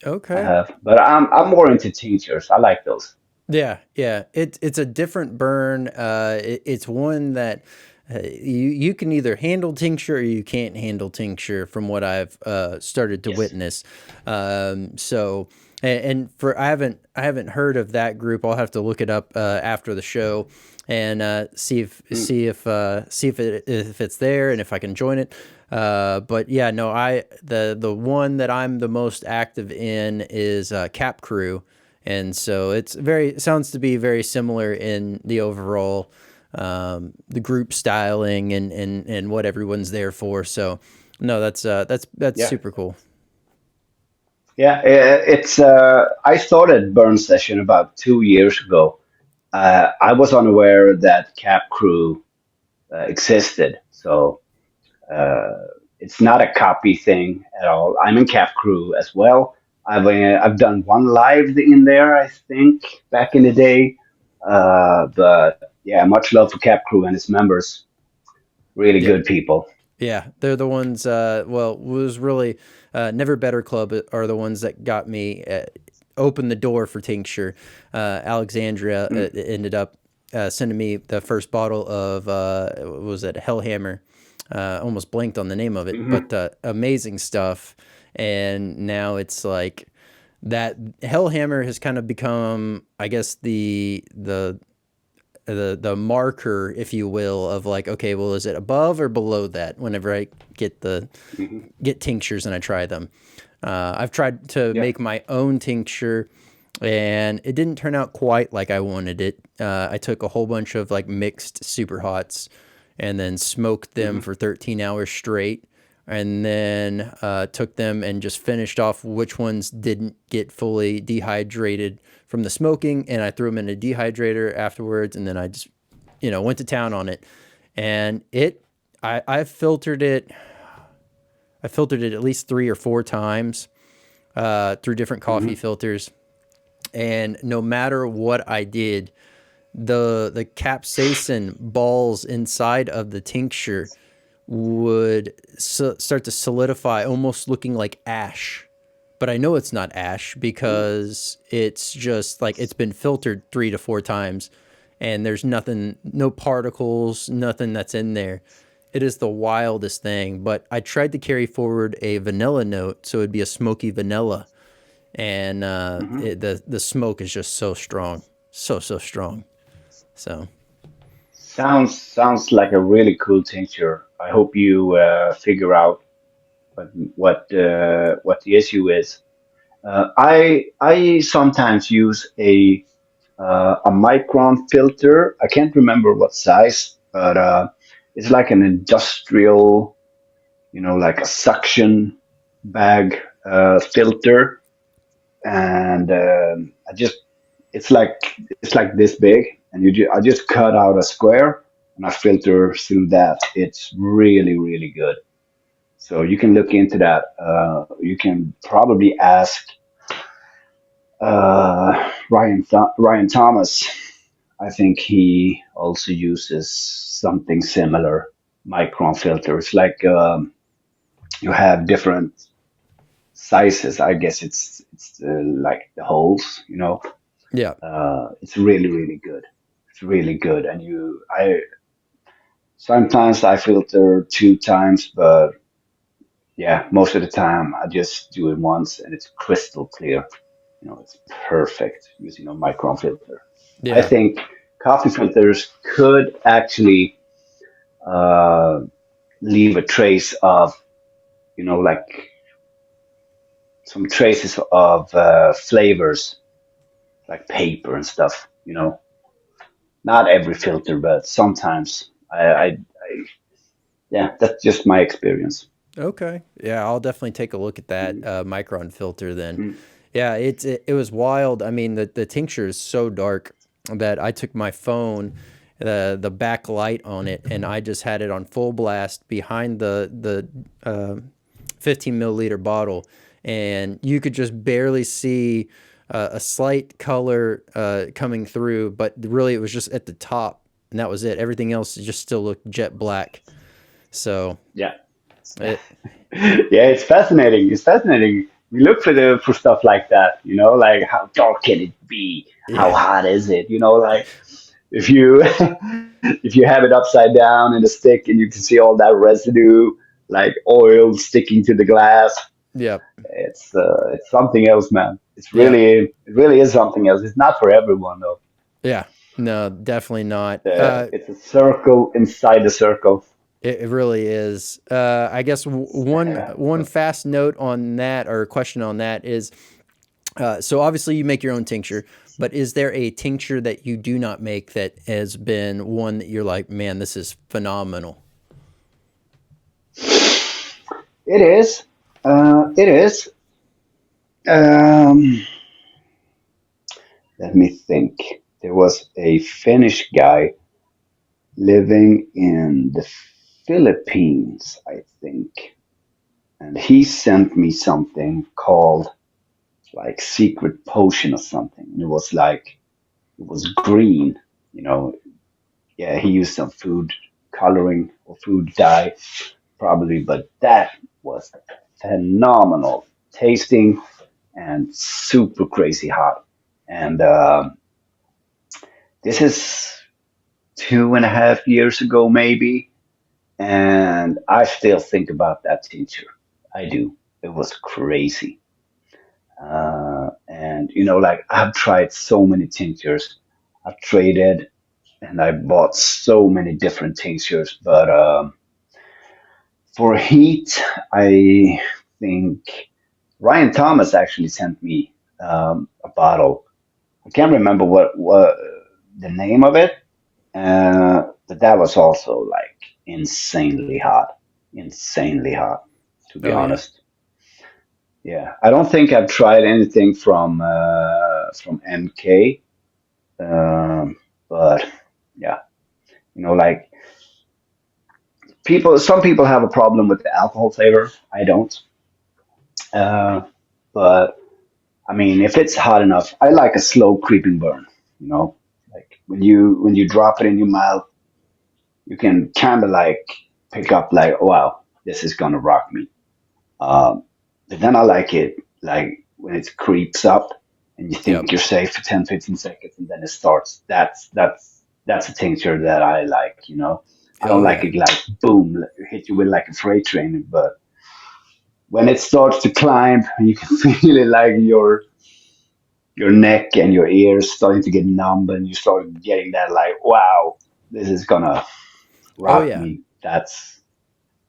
I Okay. have, but I'm more into tinctures. I like those. Yeah, yeah. It's a different burn. It's one that you can either handle tincture or you can't handle tincture, from what I've started to Yes. witness. So, and for I haven't heard of that group. I'll have to look it up after the show and see if Mm. if it's there and if I can join it. But yeah, no, the one that I'm the most active in is Cap Crew, and so it sounds to be very similar in the overall the group styling and what everyone's there for. So no, that's Yeah. super cool. Yeah. It's, I started Burn Session about 2 years ago. I was unaware that Cap Crew existed. So, Uh, it's not a copy thing at all. I'm in Cap Crew as well. I've done one live in there, I think, back in the day. But yeah, much love for Cap Crew and its members. Really Yeah. good people. Yeah, they're the ones. Well, it was really Never Better Club are the ones that got me opened the door for tincture. Alexandria Mm, ended up sending me the first bottle of what was it, Hellhammer. Almost blanked on the name of it, hmm. but amazing stuff. And now it's like that Hellhammer has kind of become, I guess, the marker, if you will, of like, okay, well, is it above or below that? Whenever I Hmm. get tinctures and I try them, I've tried to Yeah. make my own tincture, and it didn't turn out quite like I wanted it. I took a whole bunch of like mixed Superhots, and then smoked them Hmm. for 13 hours straight, and then took them and just finished off which ones didn't get fully dehydrated from the smoking, and I threw them in a dehydrator afterwards, and then I just went to town on it, and I filtered it. I filtered it at least 3 or 4 times through different coffee Hmm. filters, and no matter what I did, the capsaicin balls inside of the tincture would start to solidify, almost looking like ash. But I know it's not ash because it's just like it's been filtered 3 to 4 times, and there's nothing, no particles, nothing that's in there. It is the wildest thing. But I tried to carry forward a vanilla note, so it'd be a smoky vanilla, and Hmm. the smoke is just so strong, so strong. So Sounds like a really cool tincture. I hope you figure out what what the issue is. I sometimes use a micron filter. I can't remember what size, but it's like an industrial, like a suction bag filter, and I just it's like this big, and I just cut out a square and I filter through that. It's really really good. So you can look into that. You can probably ask Ryan Thomas. I think he also uses something similar. micron filter. It's like you have different sizes. I guess it's like the holes, you know. Yeah. It's really really good. It's really good, and you I sometimes I filter two times, but yeah, most of the time I just do it once, and it's crystal clear. You know, it's perfect using a micron filter. I Yeah. think coffee filters could actually uh, leave a trace of, you know, like some traces of flavors, like paper and stuff. You know, not every filter, but sometimes. Yeah, that's just my experience. Okay. Yeah, I'll definitely take a look at that micron filter then. Mm. Yeah, it was wild. I mean, the tincture is so dark that I took my phone, the back light on it, and I just had it on full blast behind the 15 milliliter bottle, and you could just barely see a slight color coming through, but really it was just at the top, and that was it. Everything else just still looked jet black. So Yeah. it, Yeah, it's fascinating. It's fascinating. We look for the for stuff like that, you know, like how dark can it be? How yeah, hot is it? You know, like if you if you have it upside down in a stick and you can see all that residue, like oil sticking to the glass, yeah, it's something else, man. yeah. It really is something else. It's not for everyone though. Yeah, no, definitely not. It's a circle inside the circle. It really is. I guess one But fast note on that or question on that is so obviously you make your own tincture, but is there a tincture that you do not make that has been one that you're like, man, this is phenomenal? it is. It is. Um, Let me think. There was a Finnish guy living in the Philippines, I think, and he sent me something called like secret potion or something. And it was like it was green, you know. Yeah, he used some food coloring or food dye, probably, but that was phenomenal tasting and super crazy hot. And this is 2.5 years ago, maybe, and I still think about that teacher. I do. It was crazy. And you know, like I've tried so many tinctures. I've traded and I bought so many different tinctures, but for heat, I think Ryan Thomas actually sent me a bottle. I can't remember what the name of it, but that was also like insanely hot, to be Oh yeah, honest. Yeah, I don't think I've tried anything from MK, but yeah, you know, like some people have a problem with the alcohol flavor. I don't, uh, but I mean, if it's hot enough, I like a slow creeping burn. You know, like when you drop it in your mouth, you can kind of like pick up like, oh, wow, this is gonna rock me. Um, but then I like it like when it creeps up and you yep, think you're safe for 10, 15 seconds and then it starts. That's a tincture that I like, you know. I don't oh like yeah, it like boom, hit you with like a freight train, but when it starts to climb, you can feel it like your neck and your ears starting to get numb and you start getting that like, wow, this is gonna oh rock yeah, me.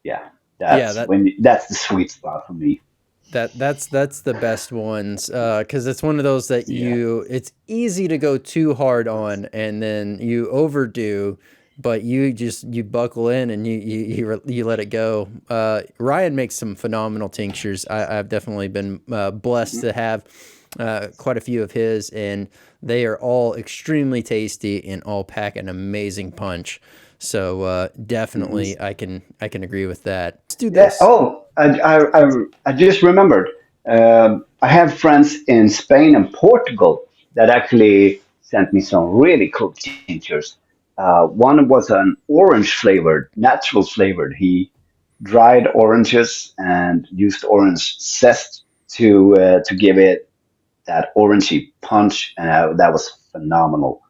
Yeah, yeah. That that's the sweet spot for me. that's the best ones because it's one of those that Yeah. it's easy to go too hard on and then you overdo, but you buckle in and you let it go. Ryan makes some phenomenal tinctures. I've definitely been blessed to have quite a few of his, and they are all extremely tasty and all pack an amazing punch. So Mhm. definitely I can agree with that. Let's do Yeah. this. Oh, I just remembered. I have friends in Spain and Portugal that actually sent me some really cool tinctures. One was an orange flavored, natural flavored. He dried oranges and used orange zest to give it that orangey punch. That was phenomenal.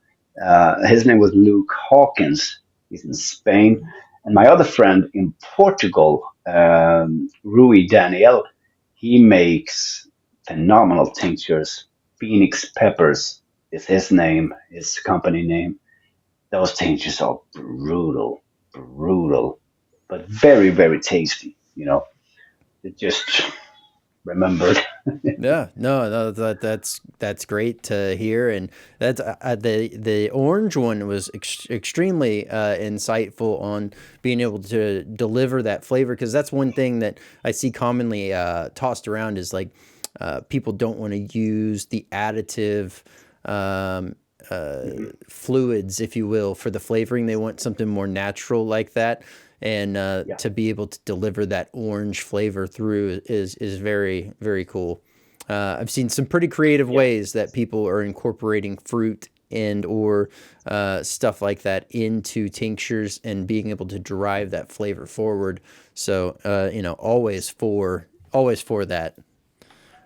His name was Luke Hawkins. He's in Spain. And my other friend in Portugal, Rui Daniel, he makes phenomenal tinctures. Phoenix Peppers is his name, his company name. Those tinctures are brutal, brutal, but very, very tasty. It just remembered. Yeah, no, that's great to hear, and that's the orange one was extremely insightful on being able to deliver that flavor, because that's one thing that I see commonly tossed around is like people don't want to use the additive fluids, if you will, for the flavoring. They want something more natural like that. And Yeah. to be able to deliver that orange flavor through is very, very cool. I've seen some pretty creative Yeah. ways that people are incorporating fruit and or stuff like that into tinctures and being able to drive that flavor forward. So always for that.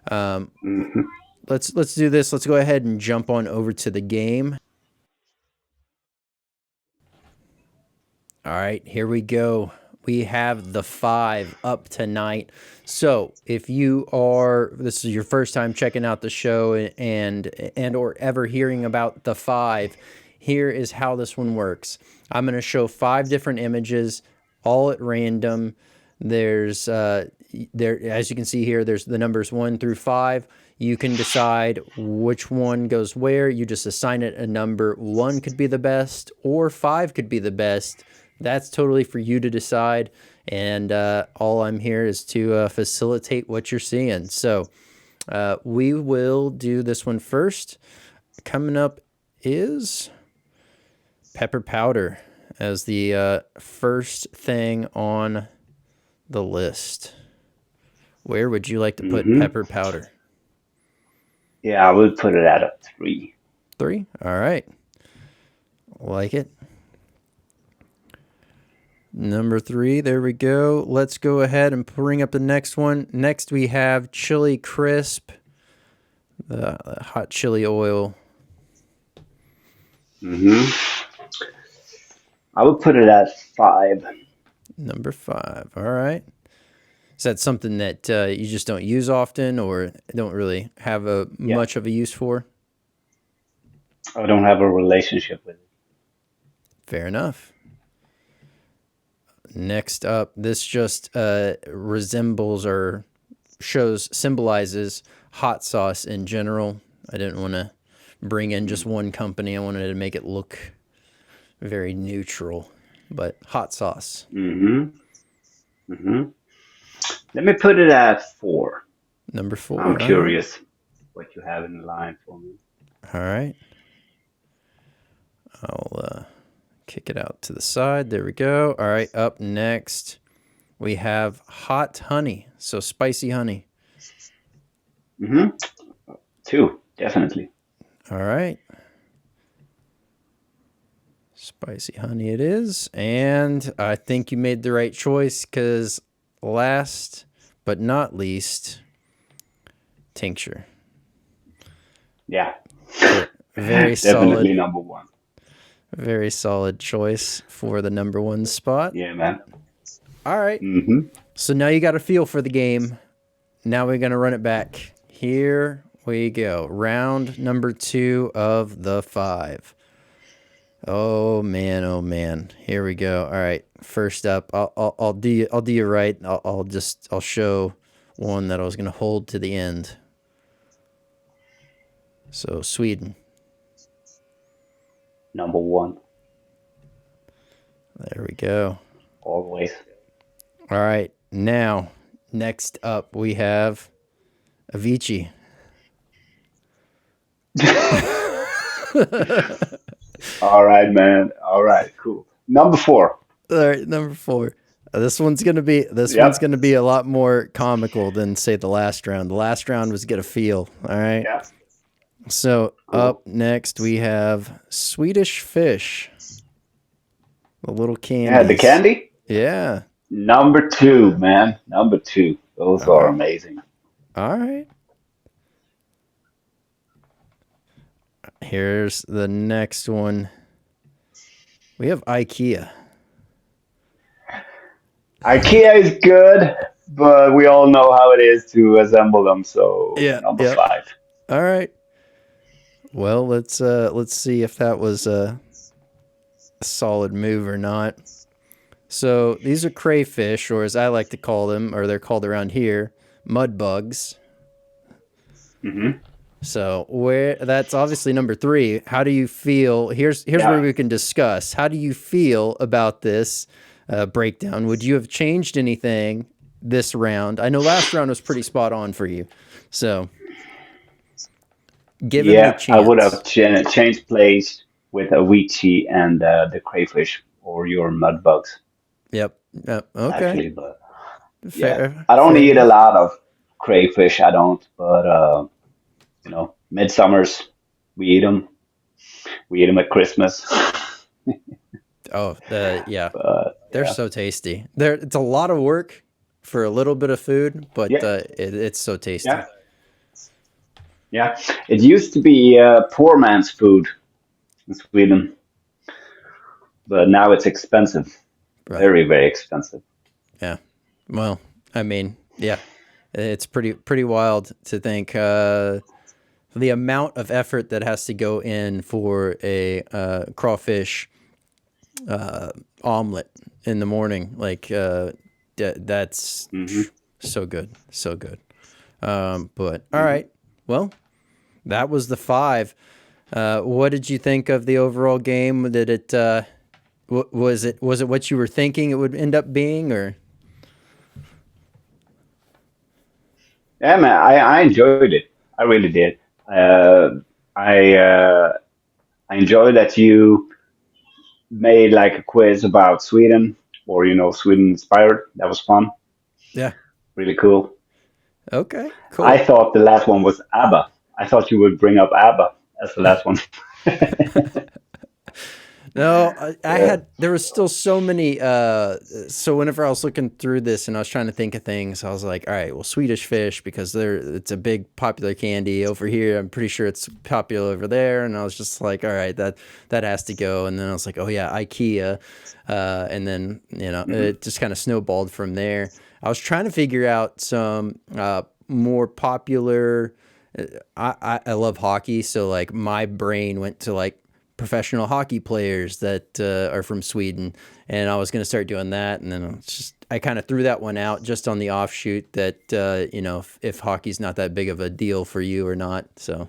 Hmm. Let's do this. Let's go ahead and jump on over to the game. All right, here we go. We have the 5 up tonight. So if this is your first time checking out the show and or ever hearing about the 5, here is how this one works. I'm going to show 5 different images, all at random. There's as you can see here, there's the numbers 1 through 5. You can decide which one goes where. You just assign it a number. 1 could be the best, or 5 could be the best. That's totally for you to decide, and all I'm here is to facilitate what you're seeing. So we will do this one first. Coming up is pepper powder as the first thing on the list. Where would you like to put pepper powder? Yeah, I would put it at a 3. 3? All right. Like it. Number 3, there we go. Let's go ahead and bring up the next one. Next, we have chili crisp, the hot chili oil. Hmm. I would put it at 5. Number 5. All right. Is that something that you just don't use often or don't really have Yeah, much of a use for? I don't have a relationship with it. Fair enough. Next up, this just resembles or symbolizes hot sauce in general. I didn't want to bring in just one company. I wanted to make it look very neutral, but hot sauce. Hmm. Hmm. Let me put it at 4. Number 4. I'm All right. curious what you have in the line for me. All right. I'll kick it out to the side. There we go. All right. Up next, we have hot honey. So spicy honey. Hmm. 2, definitely. All right. Spicy honey it is. And I think you made the right choice because last but not least, tincture. Yeah, Very solid. definitely number 1. Very solid choice for the number 1 spot. Yeah, man. All right. Hmm. So now you got a feel for the game. Now we're going to run it back. Here we go. Round number 2 of the 5. Oh man, oh man. Here we go. All right. First up, I'll do you right. I'll show one that I was going to hold to the end. So Sweden. Number 1, There we go. always. All right. Now, next up we have Avicii. All right, man. All right, cool. Number 4. All right, number 4. This one's gonna be Yep. a lot more comical than say the last round. The last round was get a feel. All right. Yeah, So cool. up next we have Swedish fish. The little Yeah, the candies. candy. Yeah. Number two, man. Number two. Those All are right. amazing. All right. Here's the next one. We have IKEA. IKEA is good, but we all know how it is to assemble them. So Yeah. number Yep. five. All right. Well, let's see if that was a solid move or not. So these are crayfish, or as I like to call them, or they're called around here, mud bugs. Hmm. So where that's obviously number three. How do you feel? Here's where Yeah. we can discuss. How do you feel about this breakdown? Would you have changed anything this round? I know last round was pretty spot on for you. So given the Yeah, I would have chance. changed place with Avicii and the crayfish or your mud bugs, Yep. Okay. actually. But yeah, Fair. I don't Fair eat a enough. lot of crayfish. I don't, but midsummers we eat them. We eat them at Christmas. Oh, yeah. But They're yeah, so tasty. It's a lot of work for a little bit of food, but yeah, it's so tasty. yeah, yeah. It used to be poor man's food in Sweden, but now it's expensive. Right. Very, very expensive. Yeah. Well, I mean, yeah, it's pretty wild to think the amount of effort that has to go in for a crawfish omelet in the morning. Like that's Hmm. so good, so good. But all Hmm. right, well, that was the five. What did you think of the overall game? Did it was it what you were thinking it would end up being, or Yeah, man, I enjoyed it. I really did. Uh, I I enjoyed that you made like a quiz about Sweden or Sweden inspired. That was fun. yeah? Really cool. Okay, I cool. thought the last one was ABBA. I thought you would bring up ABBA as the last one. No, I Yeah. had there was still so many. So whenever I was looking through this and I was trying to think of things, I was like, all right, well, Swedish fish because it's a big popular candy over here. I'm pretty sure it's popular over there, and I was just like, all right, that has to go. And then I was like, oh yeah, IKEA, and then Hmm. it just kind of snowballed from there. I was trying to figure out some more popular. I love hockey, so like my brain went to like professional hockey players that are from Sweden, and I was going to start doing that, and then I kind of threw that one out just on the offshoot that if hockey's not that big of a deal for you or not. So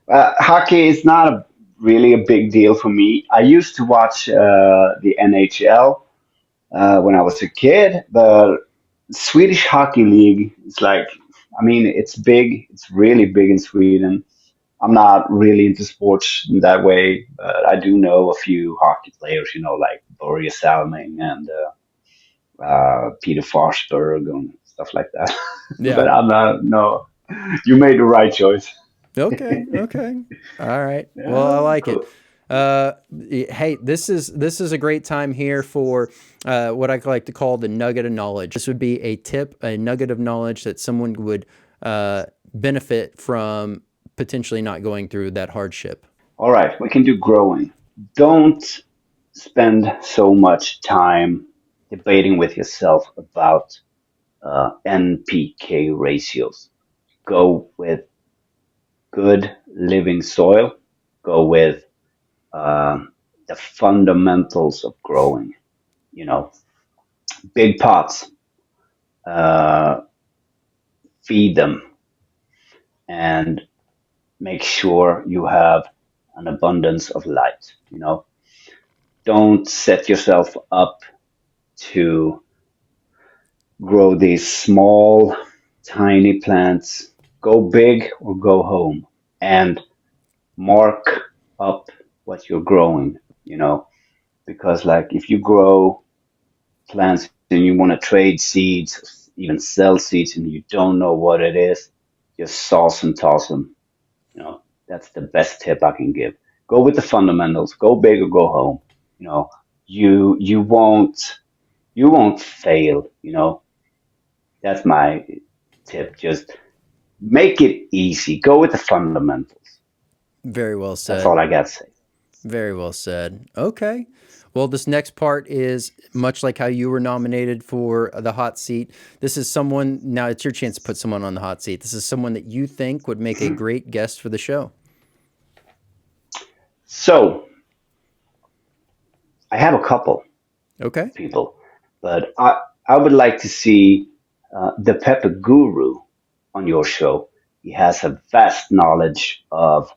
Hockey is not really a big deal for me. I used to watch the NHL when I was a kid, but Swedish Hockey League is like, I mean, it's big. It's really big in Sweden. I'm not really into sports in that way, but I do know a few hockey players, like Börje Salming and Peter Forsberg and stuff like that. yeah. But I'm not, no, you made the right choice. Okay. Okay. All right. Well, I Yeah, like it. cool. Hey, this is a great time here for what I like to call the nugget of knowledge. This would be a tip, a nugget of knowledge that someone would benefit from potentially not going through that hardship. All right, we can do growing. Don't spend so much time debating with yourself about NPK ratios. Go with good living soil. Go with the fundamentals of growing. You know, big pots, uh, feed them, and make sure you have an abundance of light. Don't set yourself up to grow these small, tiny plants. Go big or go home, and mark up what you're growing. You know, because like if you grow plants and you want to trade seeds, even sell seeds, and you don't know what it is, just sauce and toss them. That's the best tip I can give. Go with the fundamentals. Go big or go home. You know, you won't fail. That's my tip. Just make it easy. Go with the fundamentals. Very well That's said. all I got to say. Very well said. Okay. Well, this next part is much like how you were nominated for the hot seat. This is someone, now it's your chance to put someone on the hot seat. This is someone that you think would make a great guest for the show. So I have a couple Okay. people, but I would like to see the Pepper Guru on your show. He has a vast knowledge of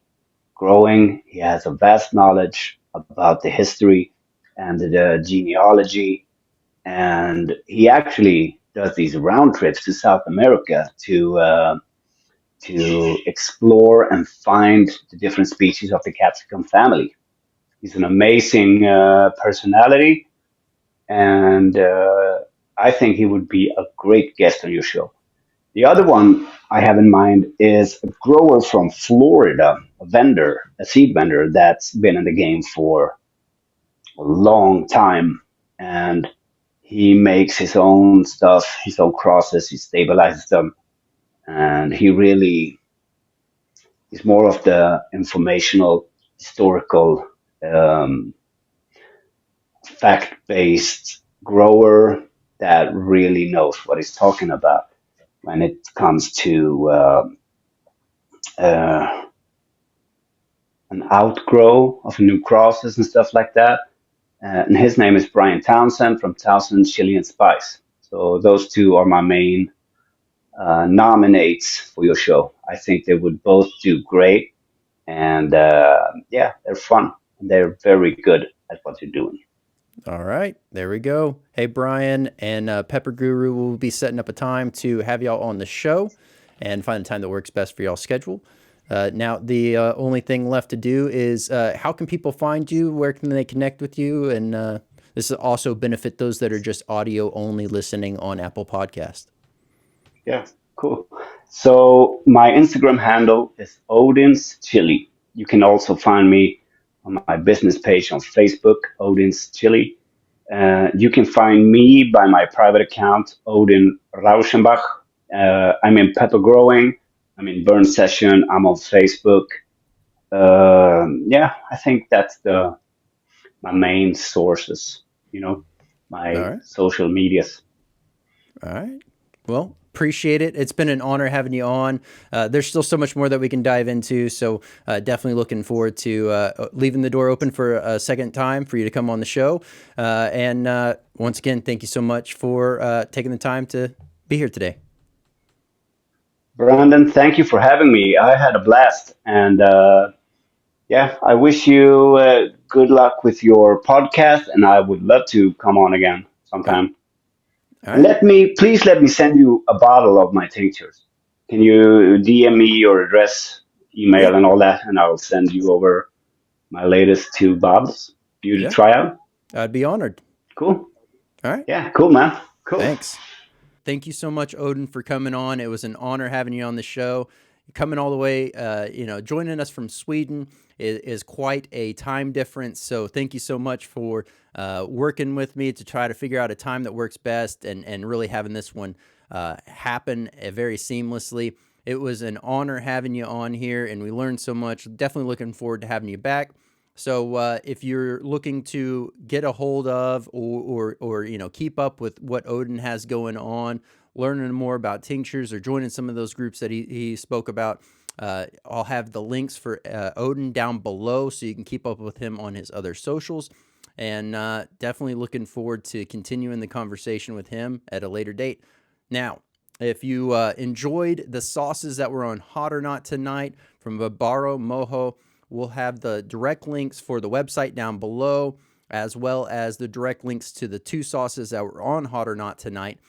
growing. He has a vast knowledge about the history and the genealogy, and he actually does these round trips to South America to explore and find the different species of the capsicum family. He's an amazing personality, and I think he would be a great guest on your show. The other one I have in mind is a grower from Florida, a vendor, a seed vendor that's been in the game for a long time, and he makes his own stuff, his own crosses, he stabilizes them, and he really is more of the informational, historical, um, fact-based grower that really knows what he's talking about when it comes to uh, an outgrow of new crosses and stuff like that. And his name is Brian Townsend from Townsend Chili and Spice. So those two are my main nominates for your show. I think they would both do great, and yeah, they're fun. They're very good at what they're doing. All right. There we go. Hey, Brian and Pepper Guru will be setting up a time to have y'all on the show and find a time that works best for y'all's schedule. Now, the only thing left to do is how can people find you? Where can they connect with you? And this will also benefit those that are just audio only listening on Apple Podcast. Yeah, cool. So my Instagram handle is Odin's Chili. You can also find me on my business page on Facebook, Odin's Chili. You can find me by my private account, Odin Rauschenbach. I'm in Pepper Growing. I'm in Burn Session. I'm on Facebook. Yeah, I think that's the my main sources. All My right. social medias. All right. Well, appreciate it. It's been an honor having you on. There's still so much more that we can dive into. So definitely looking forward to leaving the door open for a second time for you to come on the show. And once again, thank you so much for taking the time to be here today. Brandon, thank you for having me. I had a blast, and yeah, I wish you good luck with your podcast, and I would love to come on again All sometime. And right. please let me send you a bottle of my tinctures. Can you DM me your address, Yeah. email, and all that, and I'll send you over my latest two bottles for you to Yeah. try out. I'd be honored. Cool. All right. Yeah, cool, man. Cool. Thanks. Thank you so much, Odin, for coming on. It was an honor having you on the show. Coming all the way, joining us from Sweden is quite a time difference. So thank you so much for working with me to try to figure out a time that works best and really having this one happen very seamlessly. It was an honor having you on here, and we learned so much. Definitely looking forward to having you back. So if you're looking to get a hold of or keep up with what Odin has going on, learning more about tinctures or joining some of those groups that he spoke about, I'll have the links for Odin down below so you can keep up with him on his other socials. And definitely looking forward to continuing the conversation with him at a later date. Now, if you enjoyed the sauces that were on Hot or Not tonight from Barbaro Mojo, we'll have the direct links for the website down below, as well as the direct links to the two sauces that were on Hot or Not tonight.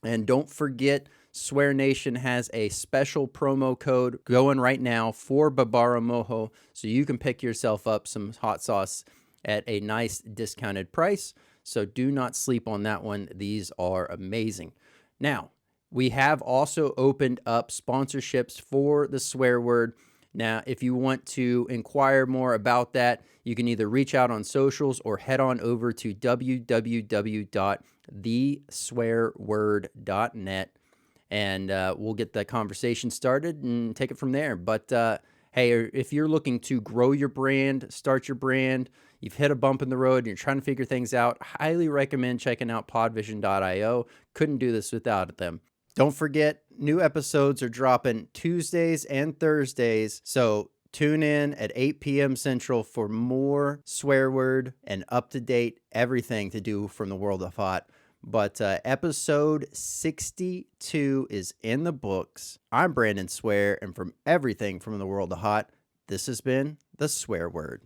And don't forget, Swear Nation has a special promo code going right now for Barbaro Mojo, so you can pick yourself up some hot sauce at a nice discounted price. So do not sleep on that one. These are amazing. Now, we have also opened up sponsorships for the swear word. Now, if you want to inquire more about that, you can either reach out on socials or head on over to www.theswearword.net, and we'll get the conversation started and take it from there. But hey, if you're looking to grow your brand, start your brand, you've hit a bump in the road and you're trying to figure things out, highly recommend checking out podvision.io. Couldn't do this without them. Don't forget, new episodes are dropping Tuesdays and Thursdays, so tune in at 8 p.m. Central for more swear word and up-to-date everything to do from the world of hot. But episode 62 is in the books. I'm Brandon Swear, and from everything from the world of hot, this has been the Swear Word.